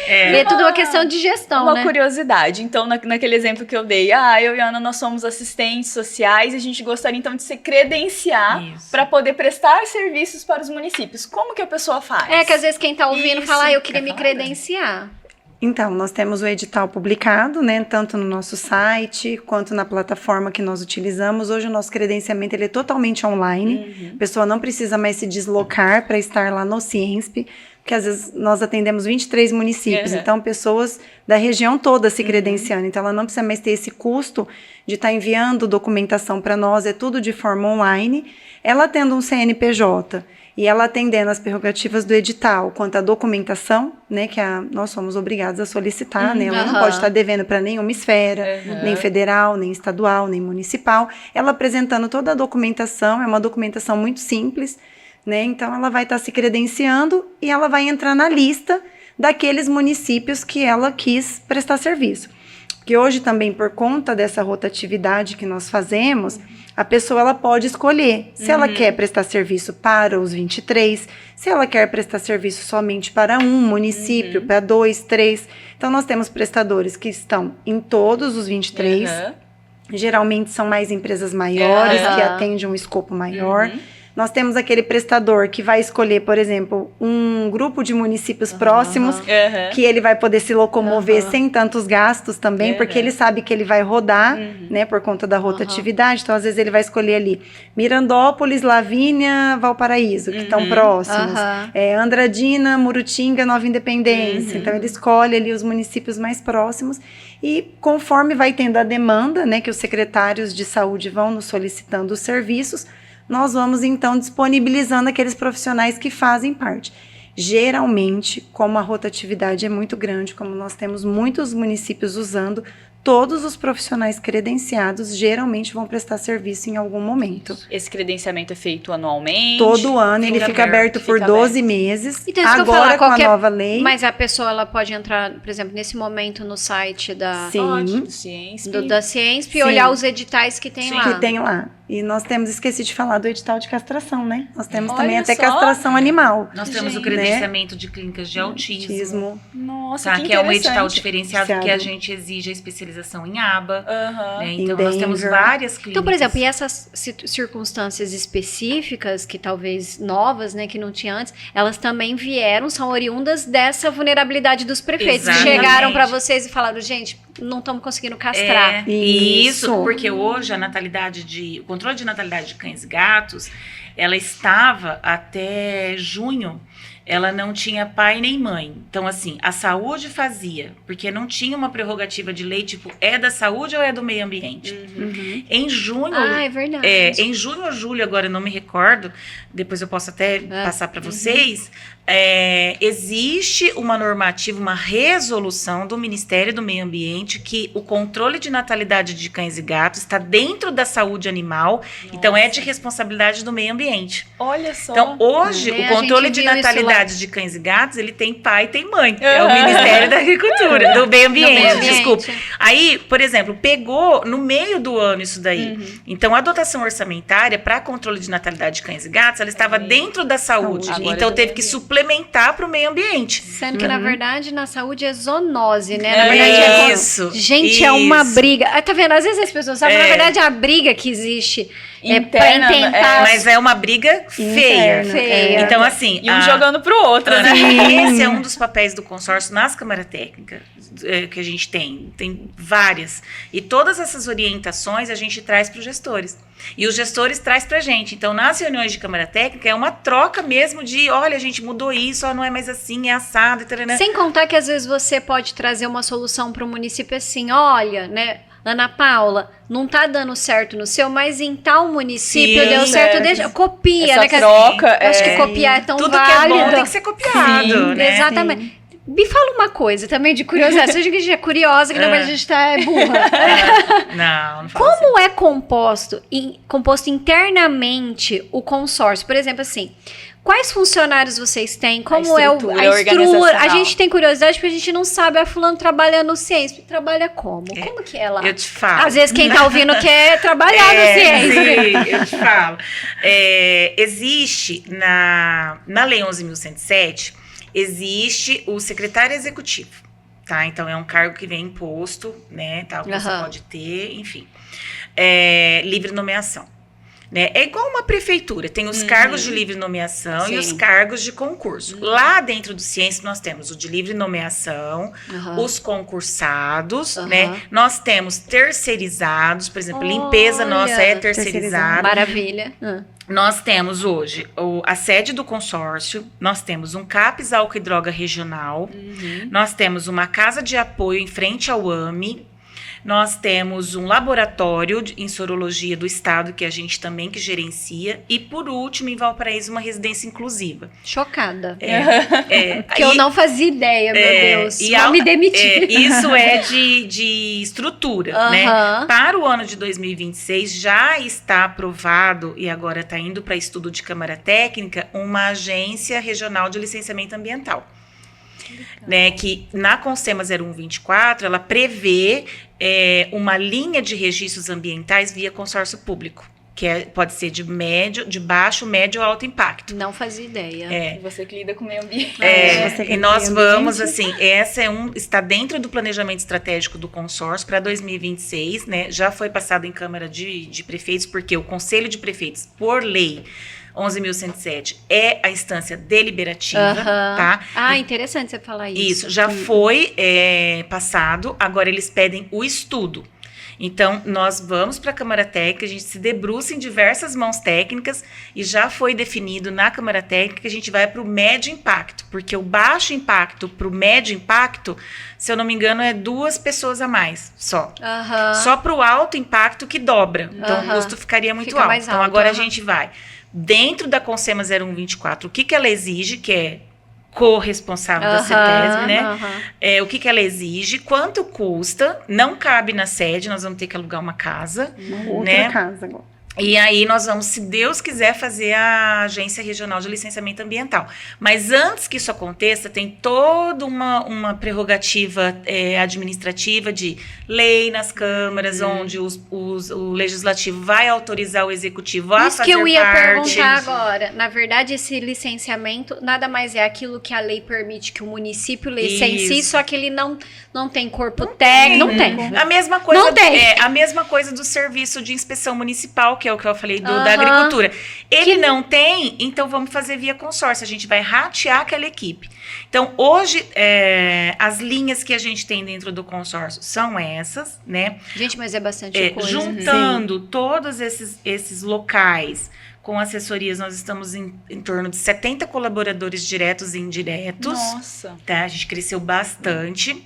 É tudo uma questão de gestão, Uma curiosidade. Então, naquele exemplo que eu dei, eu e a Ana, nós somos assistentes sociais e a gente gostaria, então, de se credenciar para poder prestar serviços para os municípios. Como que a pessoa faz? Que às vezes quem tá ouvindo fala, eu queria me credenciar. Então, nós temos o edital publicado, né, tanto no nosso site, quanto na plataforma que nós utilizamos. Hoje o nosso credenciamento ele é totalmente online. A pessoa não precisa mais se deslocar para estar lá no Ciensp, porque às vezes nós atendemos 23 municípios, então pessoas da região toda se credenciando. Então ela não precisa mais ter esse custo de estar enviando documentação para nós, é tudo de forma online. Ela tendo um CNPJ e ela atendendo as prerrogativas do edital quanto à documentação, né, que nós somos obrigados a solicitar, né, ela não pode estar devendo para nenhuma esfera, nem federal, nem estadual, nem municipal. Ela apresentando toda a documentação, é uma documentação muito simples, né, então ela vai estar se credenciando e ela vai entrar na lista daqueles municípios que ela quis prestar serviço. Que hoje também, por conta dessa rotatividade que nós fazemos, a pessoa ela pode escolher se ela quer prestar serviço para os 23, se ela quer prestar serviço somente para um município, para 2, 3. Então, nós temos prestadores que estão em todos os 23. Geralmente, são mais empresas maiores, que atendem um escopo maior. Nós temos aquele prestador que vai escolher, por exemplo, um grupo de municípios próximos, que ele vai poder se locomover sem tantos gastos também, porque ele sabe que ele vai rodar, né, por conta da rotatividade. Então, às vezes, ele vai escolher ali Mirandópolis, Lavínia, Valparaíso, que estão próximos. Andradina, Murutinga, Nova Independência. Então, ele escolhe ali os municípios mais próximos e conforme vai tendo a demanda, né, que os secretários de saúde vão nos solicitando os serviços, nós vamos, então, disponibilizando aqueles profissionais que fazem parte. Geralmente, como a rotatividade é muito grande, como nós temos muitos municípios usando, todos os profissionais credenciados geralmente vão prestar serviço em algum momento. Esse credenciamento é feito anualmente? Todo ano, ele fica aberto por 12 meses. Então, isso agora que eu falar, com a nova lei. Mas a pessoa ela pode entrar, por exemplo, nesse momento no site da Ciensp e olhar os editais que tem lá. Que tem lá. E nós temos, esqueci de falar do edital de castração, né? Nós temos também até castração animal. Nós temos o credenciamento de clínicas de autismo. Nossa, que é um edital diferenciado que a gente exige a especialização em aba. Né? Então, nós temos várias clínicas. Então, por exemplo, e essas circunstâncias específicas, que talvez novas, né, que não tinha antes, elas também vieram, são oriundas dessa vulnerabilidade dos prefeitos. Exatamente. Chegaram para vocês e falaram, gente, não estamos conseguindo castrar. Isso, porque hoje a natalidade o controle de natalidade de cães e gatos, ela estava até junho, ela não tinha pai nem mãe. Então, assim, a saúde fazia, porque não tinha uma prerrogativa de lei, tipo, é da saúde ou é do meio ambiente? Em junho... é verdade. Em junho ou julho, agora eu não me recordo, depois eu posso até passar para vocês, existe uma normativa, uma resolução do Ministério do Meio Ambiente que o controle de natalidade de cães e gatos está dentro da saúde animal, então é de responsabilidade do meio ambiente. Olha só. Então, hoje, o controle de natalidade de cães e gatos, ele tem pai e tem mãe. É o Ministério da Agricultura, do Meio Ambiente, desculpa. Aí, por exemplo, pegou no meio do ano isso daí. Então, a dotação orçamentária para controle de natalidade de cães e gatos, ela estava dentro da saúde. Então, teve que suplementar para o meio ambiente. Sendo que, na verdade, na saúde é zoonose, né? Na verdade, Gente, é uma briga. Tá vendo? Às vezes as pessoas sabem, na verdade, a briga que existe interna, pra tentar... mas é uma briga feia. Então, assim... E um jogando pro outro, né? Esse é um dos papéis do consórcio nas câmaras técnicas que a gente tem. Tem várias. E todas essas orientações a gente traz para os gestores. E os gestores traz pra gente. Então, nas reuniões de câmara técnica, é uma troca mesmo de, olha, a gente mudou isso, não é mais assim, é assado. Tarana. Sem contar que, às vezes, você pode trazer uma solução para o município assim, olha, né... Ana Paula, não tá dando certo no seu, mas em tal município deu certo. Deixa, copia, essa né? Troca, eu acho que copiar é tão tudo válido. Tudo que é bom tem que ser copiado, né? Exatamente. Sim. Me fala uma coisa também de curiosidade. Seja que a gente é curiosa, que na verdade a gente tá burra. Não Como é composto internamente o consórcio? Por exemplo, assim... Quais funcionários vocês têm? Como é a estrutura? A gente tem curiosidade porque a gente não sabe. A fulano trabalha no Ciência. Trabalha como? Como que é lá? Eu te falo. Às vezes quem tá ouvindo quer trabalhar no Ciência. Sim, eu te falo. Existe na Lei 11.107, existe o secretário executivo. Tá? Então, é um cargo que vem imposto, né? Tal, que você pode ter, enfim. Livre nomeação. Né? É igual uma prefeitura, tem os cargos de livre nomeação e os cargos de concurso. Lá dentro do Ciência nós temos o de livre nomeação, os concursados, né? Nós temos terceirizados, por exemplo, limpeza nossa é terceirizada. Maravilha. Nós temos hoje a sede do consórcio, nós temos um CAPS álcool e droga regional, nós temos uma casa de apoio em frente ao AME, nós temos um laboratório em sorologia do estado, que a gente também que gerencia. E, por último, em Valparaíso, uma residência inclusiva. Chocada. Que eu não fazia ideia, meu Deus. Vou me demitir. Isso é de estrutura, né? Para o ano de 2026, já está aprovado, e agora está indo para estudo de Câmara Técnica, uma agência regional de licenciamento ambiental. Né, que na Consema 0124, ela prevê uma linha de registros ambientais via consórcio público, que pode ser de baixo, médio ou alto impacto. Não fazia ideia. E você que lida com o meio ambiente. E nós vamos, assim, está dentro do planejamento estratégico do consórcio para 2026, né? Já foi passado em Câmara de Prefeitos, porque o Conselho de Prefeitos, por lei, 11.107 é a instância deliberativa, tá? Interessante você falar isso. Isso, já foi passado, agora eles pedem o estudo. Então, nós vamos para a Câmara Técnica, a gente se debruça em diversas mãos técnicas e já foi definido na Câmara Técnica que a gente vai para o médio impacto, porque o baixo impacto para o médio impacto, se eu não me engano, é 2 pessoas a mais só. Só para o alto impacto que dobra. Então, o custo ficaria muito alto. Então, agora a gente vai dentro da Consema 0124, o que ela exige, que é corresponsável da CETESB, né? O que ela exige, quanto custa, não cabe na sede, nós vamos ter que alugar uma casa. Outra casa agora. E aí nós vamos, se Deus quiser, fazer a Agência Regional de Licenciamento Ambiental. Mas antes que isso aconteça, tem toda uma prerrogativa administrativa de lei nas câmaras, onde o Legislativo vai autorizar o Executivo a isso fazer parte. Isso que eu ia perguntar agora. Na verdade, esse licenciamento nada mais é aquilo que a lei permite que o município licencie, só que ele não tem corpo técnico. Não tem. A mesma coisa, não tem. A mesma coisa do Serviço de Inspeção Municipal, que é o que eu falei da agricultura. Ele não tem, então vamos fazer via consórcio. A gente vai ratear aquela equipe. Então, hoje, as linhas que a gente tem dentro do consórcio são essas, né? Gente, mas é bastante coisa. Juntando todos esses locais com assessorias, nós estamos em torno de 70 colaboradores diretos e indiretos. Nossa! Tá? A gente cresceu bastante.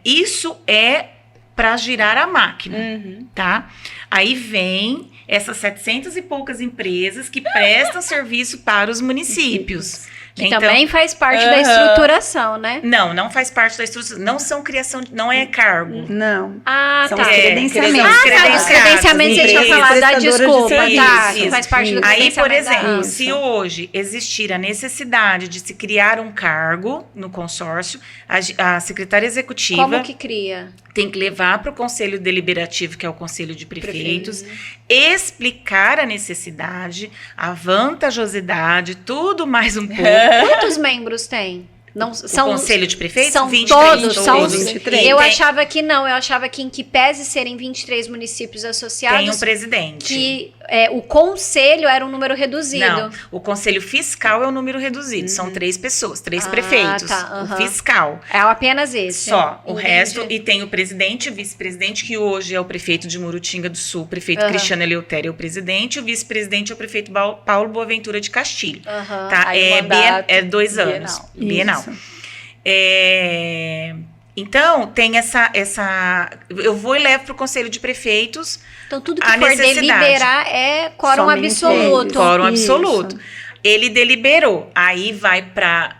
Isso é para girar a máquina, tá? Aí vem essas 700 e poucas empresas que prestam serviço para os municípios. Que então, também faz parte da estruturação, né? Não faz parte da estruturação. Não são criação, não é cargo. Não. São os credenciamentos. Os credenciamentos, você tinha falado, desculpa, isso. Faz parte do Aí, por exemplo, se hoje existir a necessidade de se criar um cargo no consórcio, a secretária executiva... Como que cria? Tem que levar para o Conselho Deliberativo, que é o Conselho de Prefeitos, explicar a necessidade, a vantajosidade, tudo mais um pouco. Quantos membros tem? Não, o Conselho de Prefeitos? São 23, todos. 23. Eu achava que não, eu achava que em que pese serem 23 municípios associados... Tem um presidente. Que o conselho era um número reduzido. Não, o conselho fiscal é um número reduzido, são 3 pessoas, 3 prefeitos. O fiscal. É apenas esse. Só, o resto, e tem o presidente e o vice-presidente, que hoje é o prefeito de Murutinga do Sul, o prefeito Cristiano Eleutério é o presidente, o vice-presidente é o prefeito Paulo Boaventura de Castilho. Tá? É 2 anos, bienal. Então, tem essa... Eu vou e levo para o Conselho de Prefeitos. Então, tudo que for deliberar é quórum absoluto. Quórum absoluto. Ele deliberou. Aí vai para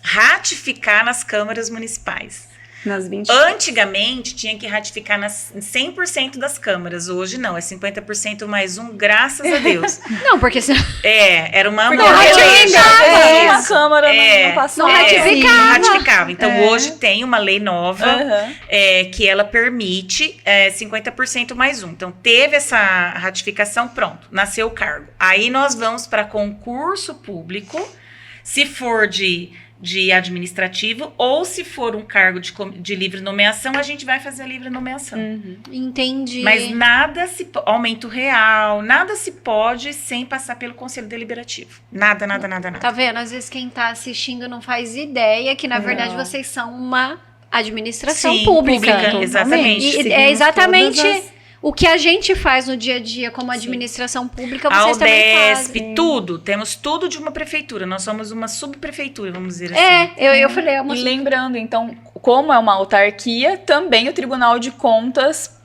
ratificar nas câmaras municipais. Nas 20. Antigamente, tinha que ratificar nas 100% das câmaras. Hoje, não. É 50% mais 1, graças a Deus. Não, porque... era uma... Não ratificava. Uma câmara não passava. Não ratificava. Então, hoje tem uma lei nova que ela permite 50% mais 1. Então, teve essa ratificação, pronto. Nasceu o cargo. Aí, nós vamos para concurso público. Se for de administrativo, ou se for um cargo de livre nomeação, a gente vai fazer a livre nomeação. Entendi. Mas nada aumento real, nada se pode sem passar pelo Conselho Deliberativo. Nada. Tá vendo? Às vezes quem tá assistindo não faz ideia que, na verdade, vocês são uma administração pública. Exatamente. E é exatamente... O que a gente faz no dia a dia como administração pública, vocês também fazem. Tudo. Temos tudo de uma prefeitura. Nós somos uma subprefeitura, vamos dizer assim. Eu falei... E lembrando, então, como é uma autarquia, também o Tribunal de Contas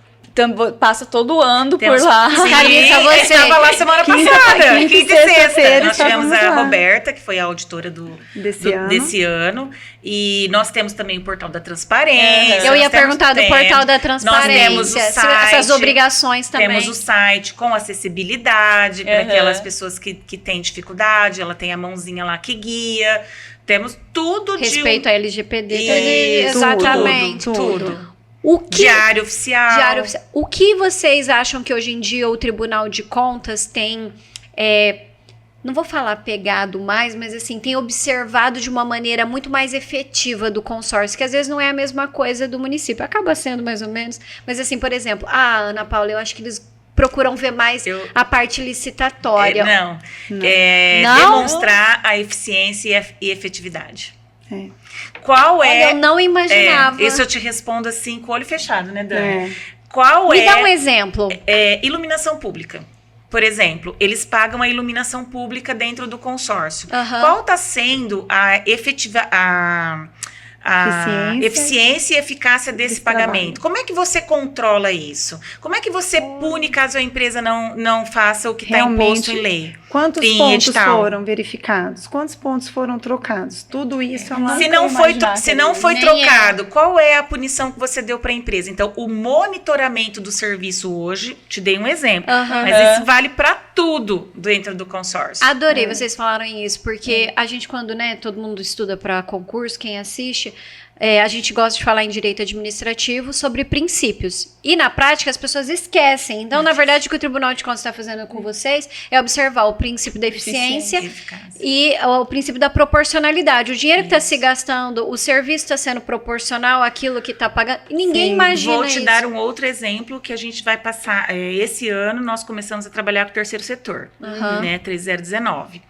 passa todo ano por lá. Carissa, você estava lá semana passada. Quinta e sexta. Nós tivemos a Roberta, que foi a auditora desse ano. E nós temos também o Portal da Transparência. Eu ia perguntar do Portal da Transparência. Nós temos o site. Essas obrigações também. Temos o site com acessibilidade para aquelas pessoas que têm dificuldade. Ela tem a mãozinha lá que guia. Temos tudo respeito a LGPD. Exatamente. Tudo. Diário oficial. O que vocês acham que hoje em dia o Tribunal de Contas tem, não vou falar pegado mais, mas assim, tem observado de uma maneira muito mais efetiva do consórcio, que às vezes não é a mesma coisa do município, acaba sendo mais ou menos, mas assim, por exemplo, Ana Paula, eu acho que eles procuram ver mais a parte licitatória? Não. Não? Demonstrar a eficiência e efetividade. É. Qual Olha, eu não imaginava. Isso eu te respondo assim, com o olho fechado, né, Dani? É. Qual Me dá um exemplo. Iluminação pública. Por exemplo, eles pagam a iluminação pública dentro do consórcio. Aham. Qual está sendo a eficiência e eficácia desse pagamento? trabalho. Como é que você controla isso? Como é que você pune caso a empresa não faça o que está imposto em lei? Quantos Em pontos edital? foram verificados? Quantos pontos foram trocados? Tudo isso é uma... Se não foi Nem trocado, qual é a punição que você deu para a empresa? Então, o monitoramento do serviço hoje, te dei um exemplo, Aham. mas isso vale para tudo dentro do consórcio. Adorei vocês falarem isso, porque a gente quando, né, todo mundo estuda para concurso, quem assiste, a gente gosta de falar em direito administrativo sobre princípios. E na prática as pessoas esquecem. Então, na verdade, o que o Tribunal de Contas está fazendo com vocês é observar o princípio da eficiência e o princípio da proporcionalidade. O dinheiro que está se gastando, o serviço está sendo proporcional àquilo que está pagando. Ninguém imagina Vou te isso. dar um outro exemplo que a gente vai passar. Esse ano nós começamos a trabalhar com o terceiro setor, né, 3019.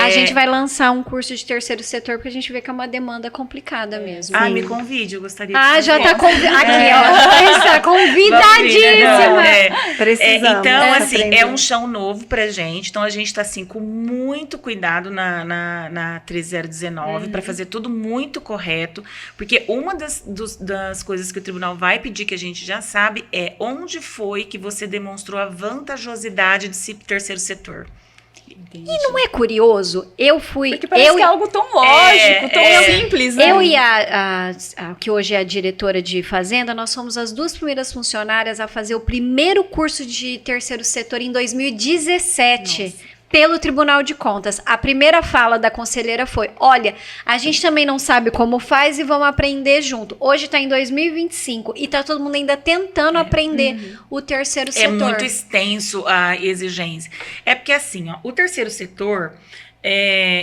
A gente vai lançar um curso de terceiro setor, porque a gente vê que é uma demanda complicada mesmo. Me convide, eu gostaria de fazer. Já tá convidada. Aqui, ó. Está convidadíssima. Precisamos. Então, assim, aprender. é um chão novo pra gente. Então, a gente tá, assim, com muito cuidado na 3019 para fazer tudo muito correto. Porque uma das coisas que o tribunal vai pedir, que a gente já sabe, é onde foi que você demonstrou a vantajosidade de terceiro setor. Entendi. E não é curioso? Eu fui. Porque parece que é algo tão lógico, tão simples, né? Eu e a que hoje é a diretora de Fazenda, nós fomos as duas primeiras funcionárias a fazer o primeiro curso de terceiro setor em 2017. Nossa. Pelo Tribunal de Contas. A primeira fala da conselheira foi: olha, a gente também não sabe como faz e vamos aprender junto. Hoje está em 2025 e está todo mundo ainda tentando aprender o terceiro setor. É muito extenso a exigência. É porque assim, ó, o terceiro setor,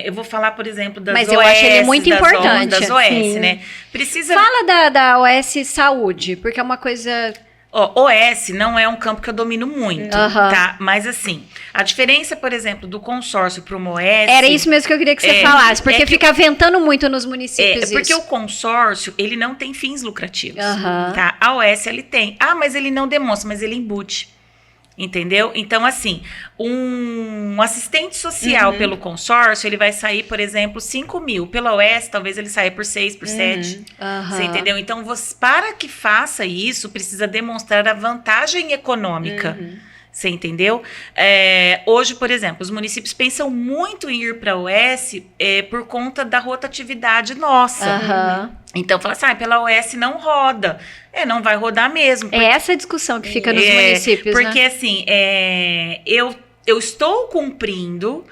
eu vou falar, por exemplo, das Mas OS, eu acho ele muito importante. das OS, Sim. né? Precisa... Fala da OS Saúde, porque é uma coisa... OS não é um campo que eu domino muito, tá? Mas assim, a diferença, por exemplo, do consórcio para uma OS... Era isso mesmo que eu queria que você falasse, porque fica ventando muito nos municípios porque isso. o consórcio, ele não tem fins lucrativos, Aham. tá? A OS, ele tem. Mas ele não demonstra, mas ele embute. Entendeu? Então, assim, um assistente social pelo consórcio, ele vai sair, por exemplo, 5 mil. Pela OS, talvez ele saia por 6, por 7. Você entendeu? Então, para que faça isso, precisa demonstrar a vantagem econômica. Você entendeu? Hoje, por exemplo, os municípios pensam muito em ir para a OS por conta da rotatividade nossa. Então, fala assim, pela OS não roda. Não vai rodar mesmo. É essa discussão que fica nos municípios, porque, né? assim, eu estou cumprindo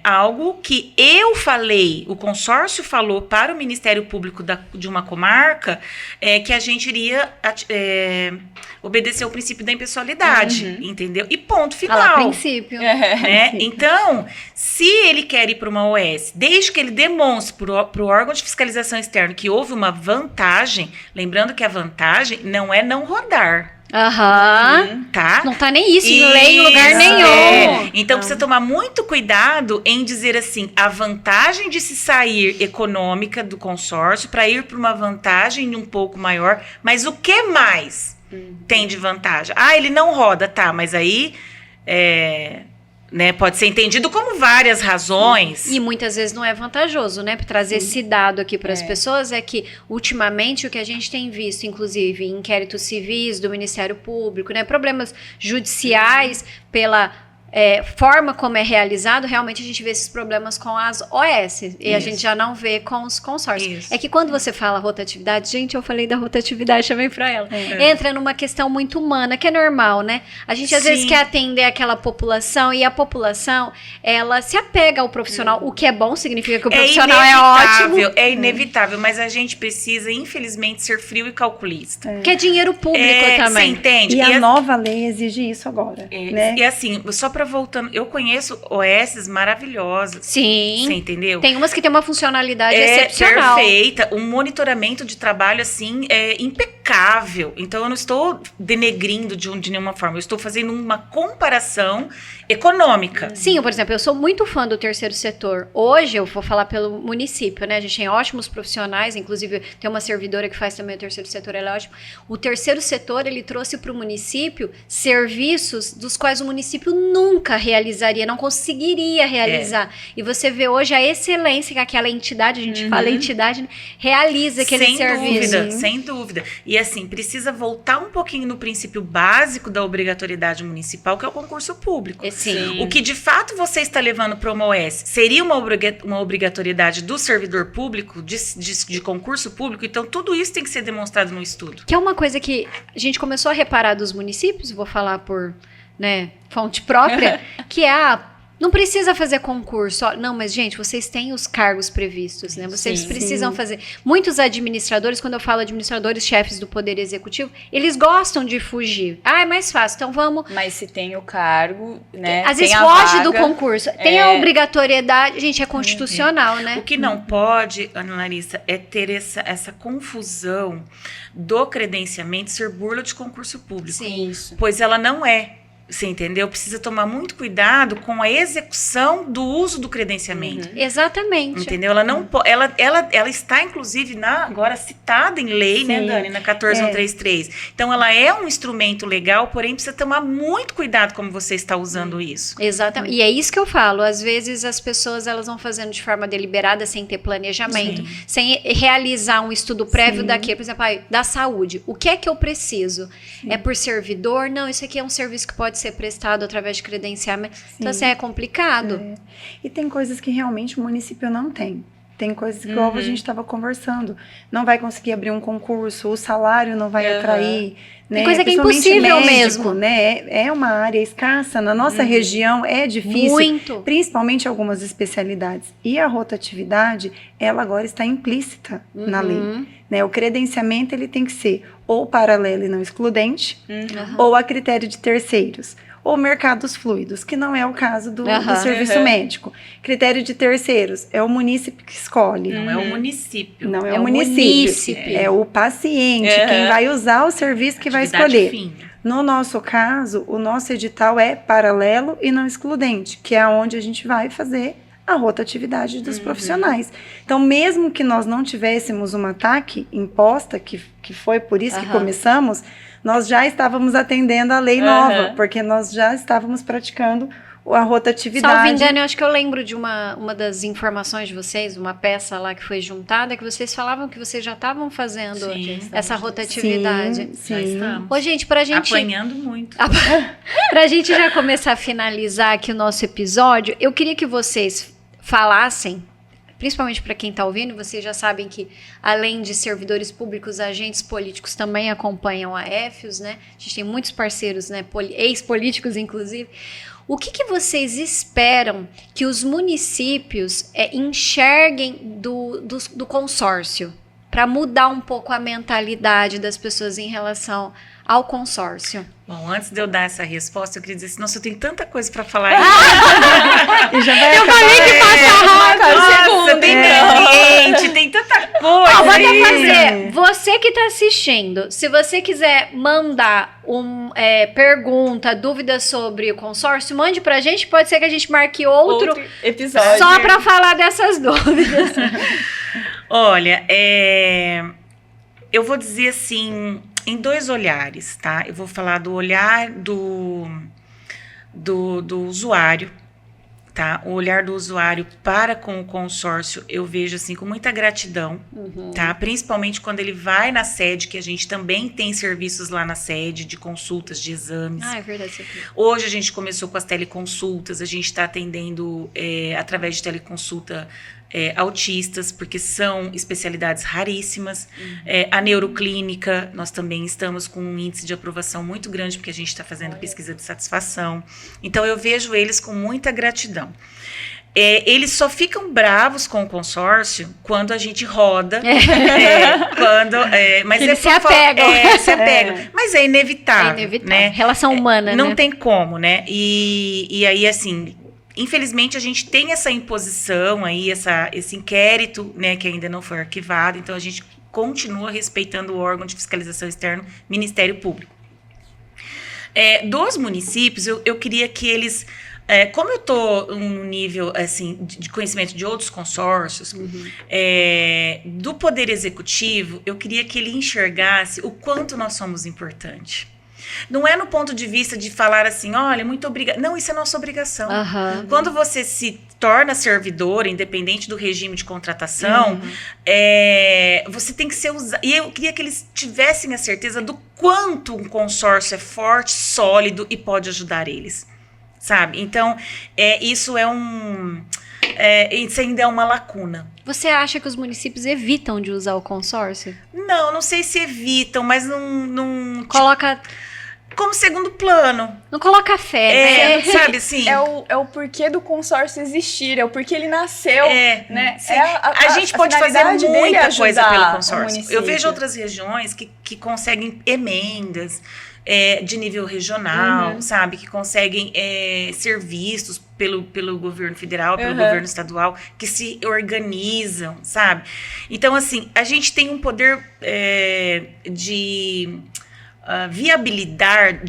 algo que eu falei, o consórcio falou para o Ministério Público de uma comarca, que a gente iria obedecer o princípio da impessoalidade, entendeu? E ponto final. Fala princípio. Né? Então, se ele quer ir para uma OS, desde que ele demonstre para o órgão de fiscalização externo que houve uma vantagem, lembrando que a vantagem não é não rodar. Tá? Não tá nem isso em lei em lugar nenhum. Então, precisa tomar muito cuidado em dizer assim, a vantagem de se sair econômica do consórcio para ir para uma vantagem um pouco maior, mas o que mais tem de vantagem? Ele não roda, tá, mas aí né, pode ser entendido como várias razões. E muitas vezes não é vantajoso, né? Para trazer esse dado aqui para as pessoas é que, ultimamente, o que a gente tem visto, inclusive, em inquéritos civis do Ministério Público, né? Problemas judiciais pela forma como é realizado, realmente a gente vê esses problemas com as OS. E a gente já não vê com os consórcios. É que quando você fala rotatividade, gente, eu falei da rotatividade também para ela. Entra numa questão muito humana, que é normal, né? A gente às vezes quer atender aquela população e a população, ela se apega ao profissional. O que é bom significa que o profissional é ótimo. É inevitável, mas a gente precisa, infelizmente, ser frio e calculista. Que é dinheiro público também. Você entende? E a nova lei exige isso agora, né? E assim, só para voltando, eu conheço OS maravilhosas. Sim. Você entendeu? Tem umas que tem uma funcionalidade excepcional. Perfeita. Um monitoramento de trabalho, assim, impecável. aplicável. Então, eu não estou denegrindo de nenhuma forma. Eu estou fazendo uma comparação econômica. Sim, por exemplo, eu sou muito fã do terceiro setor. Hoje, eu vou falar pelo município, né? A gente tem ótimos profissionais, inclusive tem uma servidora que faz também o terceiro setor, ela é ótima. O terceiro setor, ele trouxe para o município serviços dos quais o município nunca realizaria, não conseguiria realizar. E você vê hoje a excelência que aquela entidade, a gente fala entidade, né, realiza aquele serviço. Sem dúvida. E assim, precisa voltar um pouquinho no princípio básico da obrigatoriedade municipal, que é o concurso público. Sim. O que de fato você está levando para uma OS seria uma obrigatoriedade do servidor público, de concurso público, então tudo isso tem que ser demonstrado no estudo. Que é uma coisa que a gente começou a reparar dos municípios, vou falar por, né, fonte própria, que é não precisa fazer concurso. Não, mas, gente, vocês têm os cargos previstos, né? Vocês precisam fazer. Muitos administradores, quando eu falo administradores, chefes do Poder Executivo, eles gostam de fugir. É mais fácil, então vamos... Mas se tem o cargo, né? Às vezes foge do concurso. Tem a obrigatoriedade, gente, é constitucional, né? O que não pode, Ana Larissa, é ter essa confusão do credenciamento ser burla de concurso público. Sim. Pois ela não é. Você entendeu? Precisa tomar muito cuidado com a execução do uso do credenciamento. Exatamente. Entendeu? Ela não ela está, inclusive, agora citada em lei, né, Dani? Na 14133. Então, ela é um instrumento legal, porém, precisa tomar muito cuidado como você está usando isso. Exatamente. E é isso que eu falo. Às vezes, as pessoas elas vão fazendo de forma deliberada, sem ter planejamento, sem realizar um estudo prévio daquilo. Por exemplo, da saúde. O que é que eu preciso? É por servidor? Não, isso aqui é um serviço que pode ser prestado através de credenciamento. Então, assim, é complicado. E tem coisas que realmente o município não tem. Tem coisas que, igual a gente estava conversando, não vai conseguir abrir um concurso, o salário não vai atrair. Né? Tem coisa que é Principalmente impossível médico, mesmo. Né? É uma área escassa. Na nossa região é difícil. Muito. Principalmente algumas especialidades. E a rotatividade, ela agora está implícita na lei. Né? O credenciamento ele tem que ser ou paralelo e não excludente, ou a critério de terceiros. Ou mercados fluidos, que não é o caso do serviço médico. Critério de terceiros, é o munícipe que escolhe. Não é o município. Não é o município. É o paciente, quem vai usar o serviço que vai escolher. Fina. No nosso caso, o nosso edital é paralelo e não excludente, que é onde a gente vai fazer a rotatividade dos profissionais. Então, mesmo que nós não tivéssemos uma TAC imposta, que foi por isso que começamos, nós já estávamos atendendo a lei nova, porque nós já estávamos praticando a rotatividade. Salvo engano, eu acho que eu lembro de uma das informações de vocês, uma peça lá que foi juntada, que vocês falavam que vocês já estavam fazendo essa rotatividade. Já estamos. Ô, gente, pra gente... Apanhando muito. Pra gente já começar a finalizar aqui o nosso episódio, eu queria que vocês falassem, principalmente para quem está ouvindo, vocês já sabem que, além de servidores públicos, agentes políticos também acompanham a EFIOS, né? A gente tem muitos parceiros, né? Ex-políticos, inclusive. O que vocês esperam que os municípios enxerguem do consórcio para mudar um pouco a mentalidade das pessoas em relação ao consórcio? Bom, antes de eu dar essa resposta, eu queria dizer assim, nossa, eu tenho tanta coisa para falar. E já vai Eu falei que passa rápido. Nossa, tem cliente, tem tanta coisa. Vou até fazer. Você que está assistindo, se você quiser mandar pergunta, dúvida sobre o consórcio, mande pra gente. Pode ser que a gente marque outro episódio só para falar dessas dúvidas. Olha, eu vou dizer assim, em dois olhares, tá? Eu vou falar do olhar do usuário, tá? O olhar do usuário para com o consórcio, eu vejo assim com muita gratidão, tá? Principalmente quando ele vai na sede, que a gente também tem serviços lá na sede de consultas, de exames. É verdade. Hoje a gente começou com as teleconsultas, a gente está atendendo através de teleconsulta autistas, porque são especialidades raríssimas. A neuroclínica, nós também estamos com um índice de aprovação muito grande, porque a gente está fazendo pesquisa de satisfação. Então, eu vejo eles com muita gratidão. Eles só ficam bravos com o consórcio quando a gente roda, mas eles se apegam. Se apegam. Mas é inevitável, né? Relação humana, não né? tem como, né? E aí, assim, infelizmente, a gente tem essa imposição aí, esse inquérito, né, que ainda não foi arquivado, então a gente continua respeitando o órgão de fiscalização externo, Ministério Público. Dos municípios, eu queria que eles... como eu estou num nível assim, de conhecimento de outros consórcios, do Poder Executivo, eu queria que ele enxergasse o quanto nós somos importantes. Não é no ponto de vista de falar assim, olha, muito obrigada. Não, isso é nossa obrigação. Quando você se torna servidor, independente do regime de contratação, você tem que ser usado. E eu queria que eles tivessem a certeza do quanto um consórcio é forte, sólido e pode ajudar eles. Sabe? Então, isso isso ainda é uma lacuna. Você acha que os municípios evitam de usar o consórcio? Não sei se evitam, mas não Coloca... como segundo plano. Não coloca fé, né? Sabe assim? É o porquê do consórcio existir, é o porquê ele nasceu, né? A gente pode fazer muita coisa pelo consórcio. Eu vejo outras regiões que conseguem emendas de nível regional, sabe? Que conseguem ser vistos pelo governo federal, pelo governo estadual, que se organizam, sabe? Então, assim, a gente tem um poder de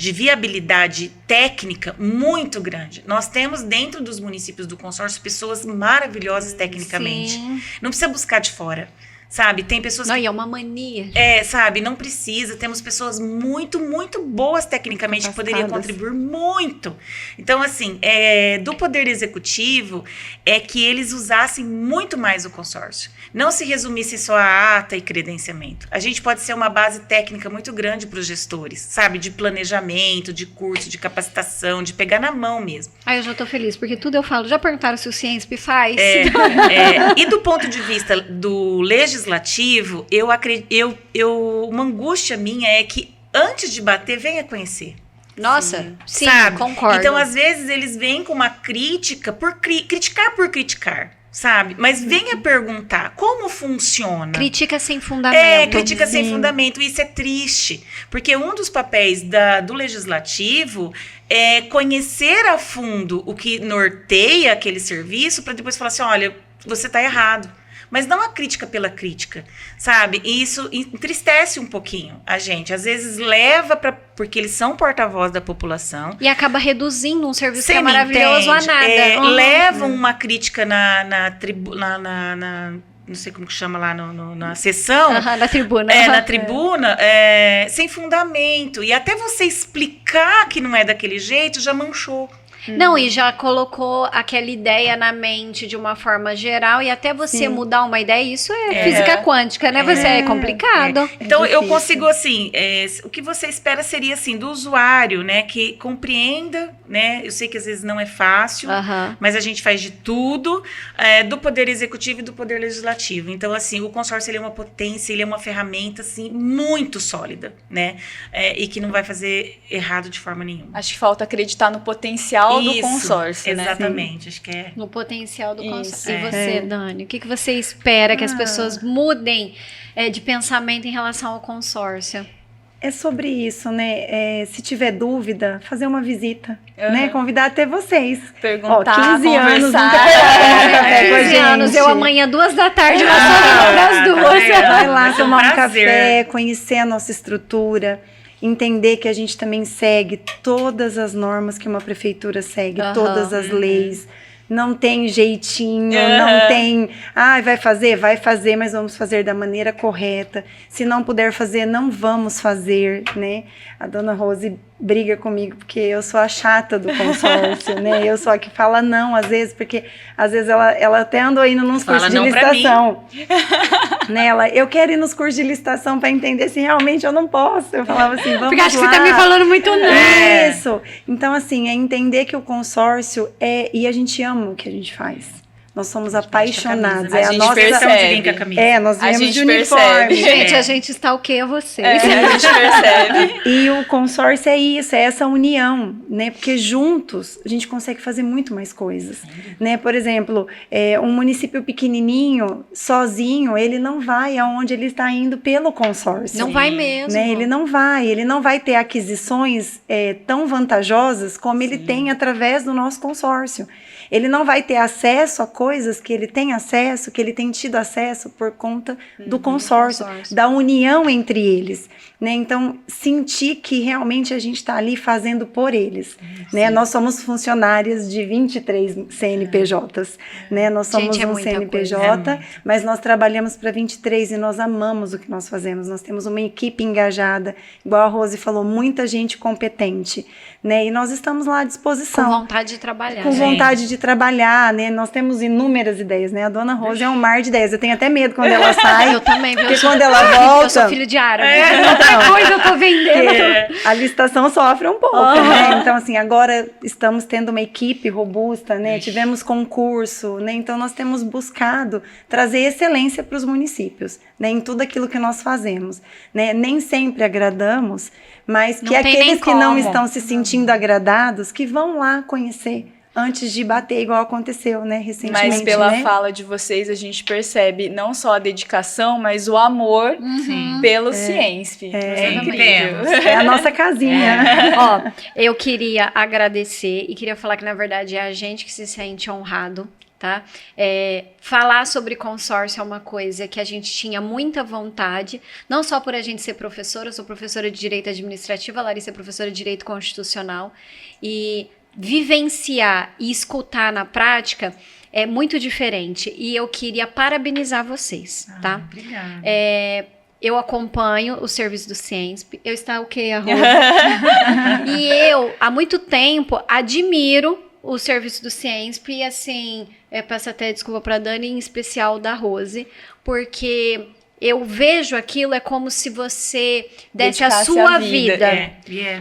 viabilidade técnica muito grande. Nós temos dentro dos municípios do consórcio pessoas maravilhosas tecnicamente. Sim. Não precisa buscar de fora. Sabe, tem pessoas que... é uma mania. Sabe, não precisa. Temos pessoas muito, muito boas tecnicamente que poderiam contribuir muito. Então, assim, do Poder Executivo é que eles usassem muito mais o consórcio. Não se resumisse só a ata e credenciamento. A gente pode ser uma base técnica muito grande para os gestores, sabe, de planejamento, de curso, de capacitação, de pegar na mão mesmo. Eu já tô feliz, porque tudo eu falo. Já perguntaram se o Ciensp faz? E do ponto de vista do legislativo, uma angústia minha é que antes de bater, venha conhecer. Nossa, sim, sabe? Concordo. Então, às vezes, eles vêm com uma crítica criticar por criticar, sabe? Mas venha perguntar como funciona. Crítica sem fundamento. Crítica sem fundamento. Isso é triste, porque um dos papéis do legislativo é conhecer a fundo o que norteia aquele serviço para depois falar assim, olha, você está errado. Mas não a crítica pela crítica, sabe? E isso entristece um pouquinho a gente. Às vezes leva porque eles são porta-voz da população. E acaba reduzindo um serviço que é maravilhoso a nada. Levam uma crítica não sei como que chama lá na sessão. Na tribuna. Na tribuna, sem fundamento. E até você explicar que não é daquele jeito, já manchou. Não, e já colocou aquela ideia na mente de uma forma geral, e até você mudar uma ideia, isso é física quântica, né? É complicado. Então, eu consigo, assim, o que você espera seria, assim, do usuário, né? Que compreenda, né? Eu sei que às vezes não é fácil, mas a gente faz de tudo, do Poder Executivo e do Poder Legislativo. Então, assim, o consórcio, ele é uma potência, ele é uma ferramenta, assim, muito sólida, né? E que não vai fazer errado de forma nenhuma. Acho que falta acreditar no potencial do consórcio, né? Exatamente, acho que é. No potencial do consórcio. E você, Dani, o que você espera que as pessoas mudem de pensamento em relação ao consórcio? É sobre isso, né? Se tiver dúvida, fazer uma visita, né? Convidar até vocês. Perguntar, 15 anos, nunca 15 anos, eu amanhã 2 da tarde, nós vamos para as 2. Vai lá tomar um café, conhecer a nossa estrutura, entender que a gente também segue todas as normas que uma prefeitura segue, todas as leis. Não tem jeitinho, não tem... vai fazer, mas vamos fazer da maneira correta. Se não puder fazer, não vamos fazer, né? A dona Rose briga comigo, porque eu sou a chata do consórcio, né? Eu sou a que fala não, às vezes, porque às vezes ela até andou indo nos cursos de licitação. Né? Eu quero ir nos cursos de licitação para entender se realmente eu não posso. Eu falava assim, vamos lá. Porque acho que você tá me falando muito não. Isso. Então, assim, é entender que o consórcio e a gente ama o que a gente faz. Nós somos apaixonados. A gente percebe. Nós viemos de uniforme. Gente, a gente stalkeia vocês. A gente percebe. E o consórcio é isso, é essa união, né? Porque juntos a gente consegue fazer muito mais coisas, né? Por exemplo, um município pequenininho, sozinho, ele não vai aonde ele está indo pelo consórcio. Não vai mesmo. Né? Ele não vai ter aquisições tão vantajosas como ele tem através do nosso consórcio. Ele não vai ter acesso a coisas coisas que ele tem acesso, que ele tem tido acesso por conta do consórcio, da união entre eles, né? Então, sentir que realmente a gente está ali fazendo por eles, né? Nós somos funcionárias de 23 CNPJs, né? Nós somos um CNPJ, mas nós trabalhamos para 23 e nós amamos o que nós fazemos. Nós temos uma equipe engajada, igual a Rose falou, muita gente competente, né? E nós estamos lá à disposição. Com vontade de trabalhar. Com vontade de trabalhar, né? Nós temos inúmeras ideias, né? A dona Rose é um mar de ideias. Eu tenho até medo quando ela sai. Eu também, viu? Porque quando ela volta... Eu sou filho de árabe. Outra coisa eu tô vendendo. A licitação sofre um pouco, né? Então, assim, agora estamos tendo uma equipe robusta, né? Tivemos concurso, né? Então, nós temos buscado trazer excelência para os municípios, né? Em tudo aquilo que nós fazemos, né? Nem sempre agradamos, mas que aqueles que não estão se sentindo agradados, que vão lá conhecer antes de bater, igual aconteceu, né, recentemente. Mas pela fala de vocês, a gente percebe não só a dedicação, mas o amor pelo Ciensp. É incrível. É a nossa casinha. Ó, eu queria agradecer e queria falar que, na verdade, é a gente que se sente honrado, tá? Falar sobre consórcio é uma coisa que a gente tinha muita vontade, não só por a gente ser professora, eu sou professora de Direito Administrativo, a Larissa é professora de Direito Constitucional, e vivenciar e escutar na prática é muito diferente. E eu queria parabenizar vocês, tá? Obrigada. Eu acompanho o serviço do Ciensp. Eu stalkeei a Rose. E eu, há muito tempo, admiro o serviço do Ciensp. E assim, peço até desculpa pra Dani, em especial da Rose, porque eu vejo aquilo, é como se você desse a sua vida.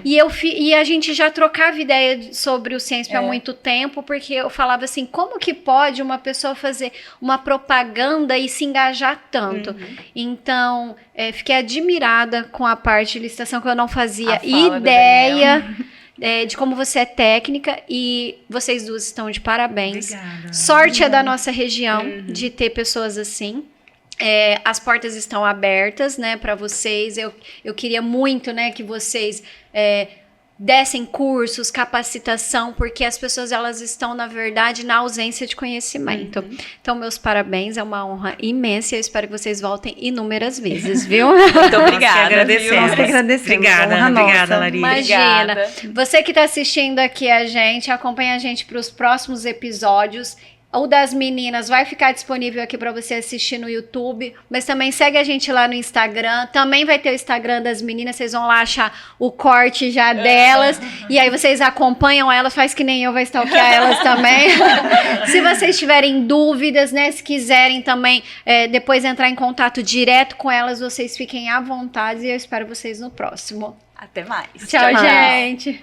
E a gente já trocava ideia sobre o Ciensp há muito tempo, porque eu falava assim, como que pode uma pessoa fazer uma propaganda e se engajar tanto? Então, fiquei admirada com a parte de licitação, que eu não fazia ideia de como você é técnica, e vocês duas estão de parabéns. Obrigada. Sorte é da nossa região de ter pessoas assim. As portas estão abertas, né, para vocês. Eu queria muito, né, que vocês dessem cursos, capacitação, porque as pessoas, elas estão, na verdade, na ausência de conhecimento. Então, meus parabéns, é uma honra imensa, e eu espero que vocês voltem inúmeras vezes, viu? Muito obrigada. Nós que agradecemos. Obrigada, Larissa. Imagina. Obrigada. Você que está assistindo aqui a gente, acompanha a gente para os próximos episódios. O das meninas vai ficar disponível aqui para você assistir no YouTube, mas também segue a gente lá no Instagram. Também vai ter o Instagram das meninas, vocês vão lá achar o corte já delas, e aí vocês acompanham elas, faz que nem eu, vai stalkear elas também. Se vocês tiverem dúvidas, né, se quiserem também depois entrar em contato direto com elas, vocês fiquem à vontade, e eu espero vocês no próximo. Até mais. Tchau, gente!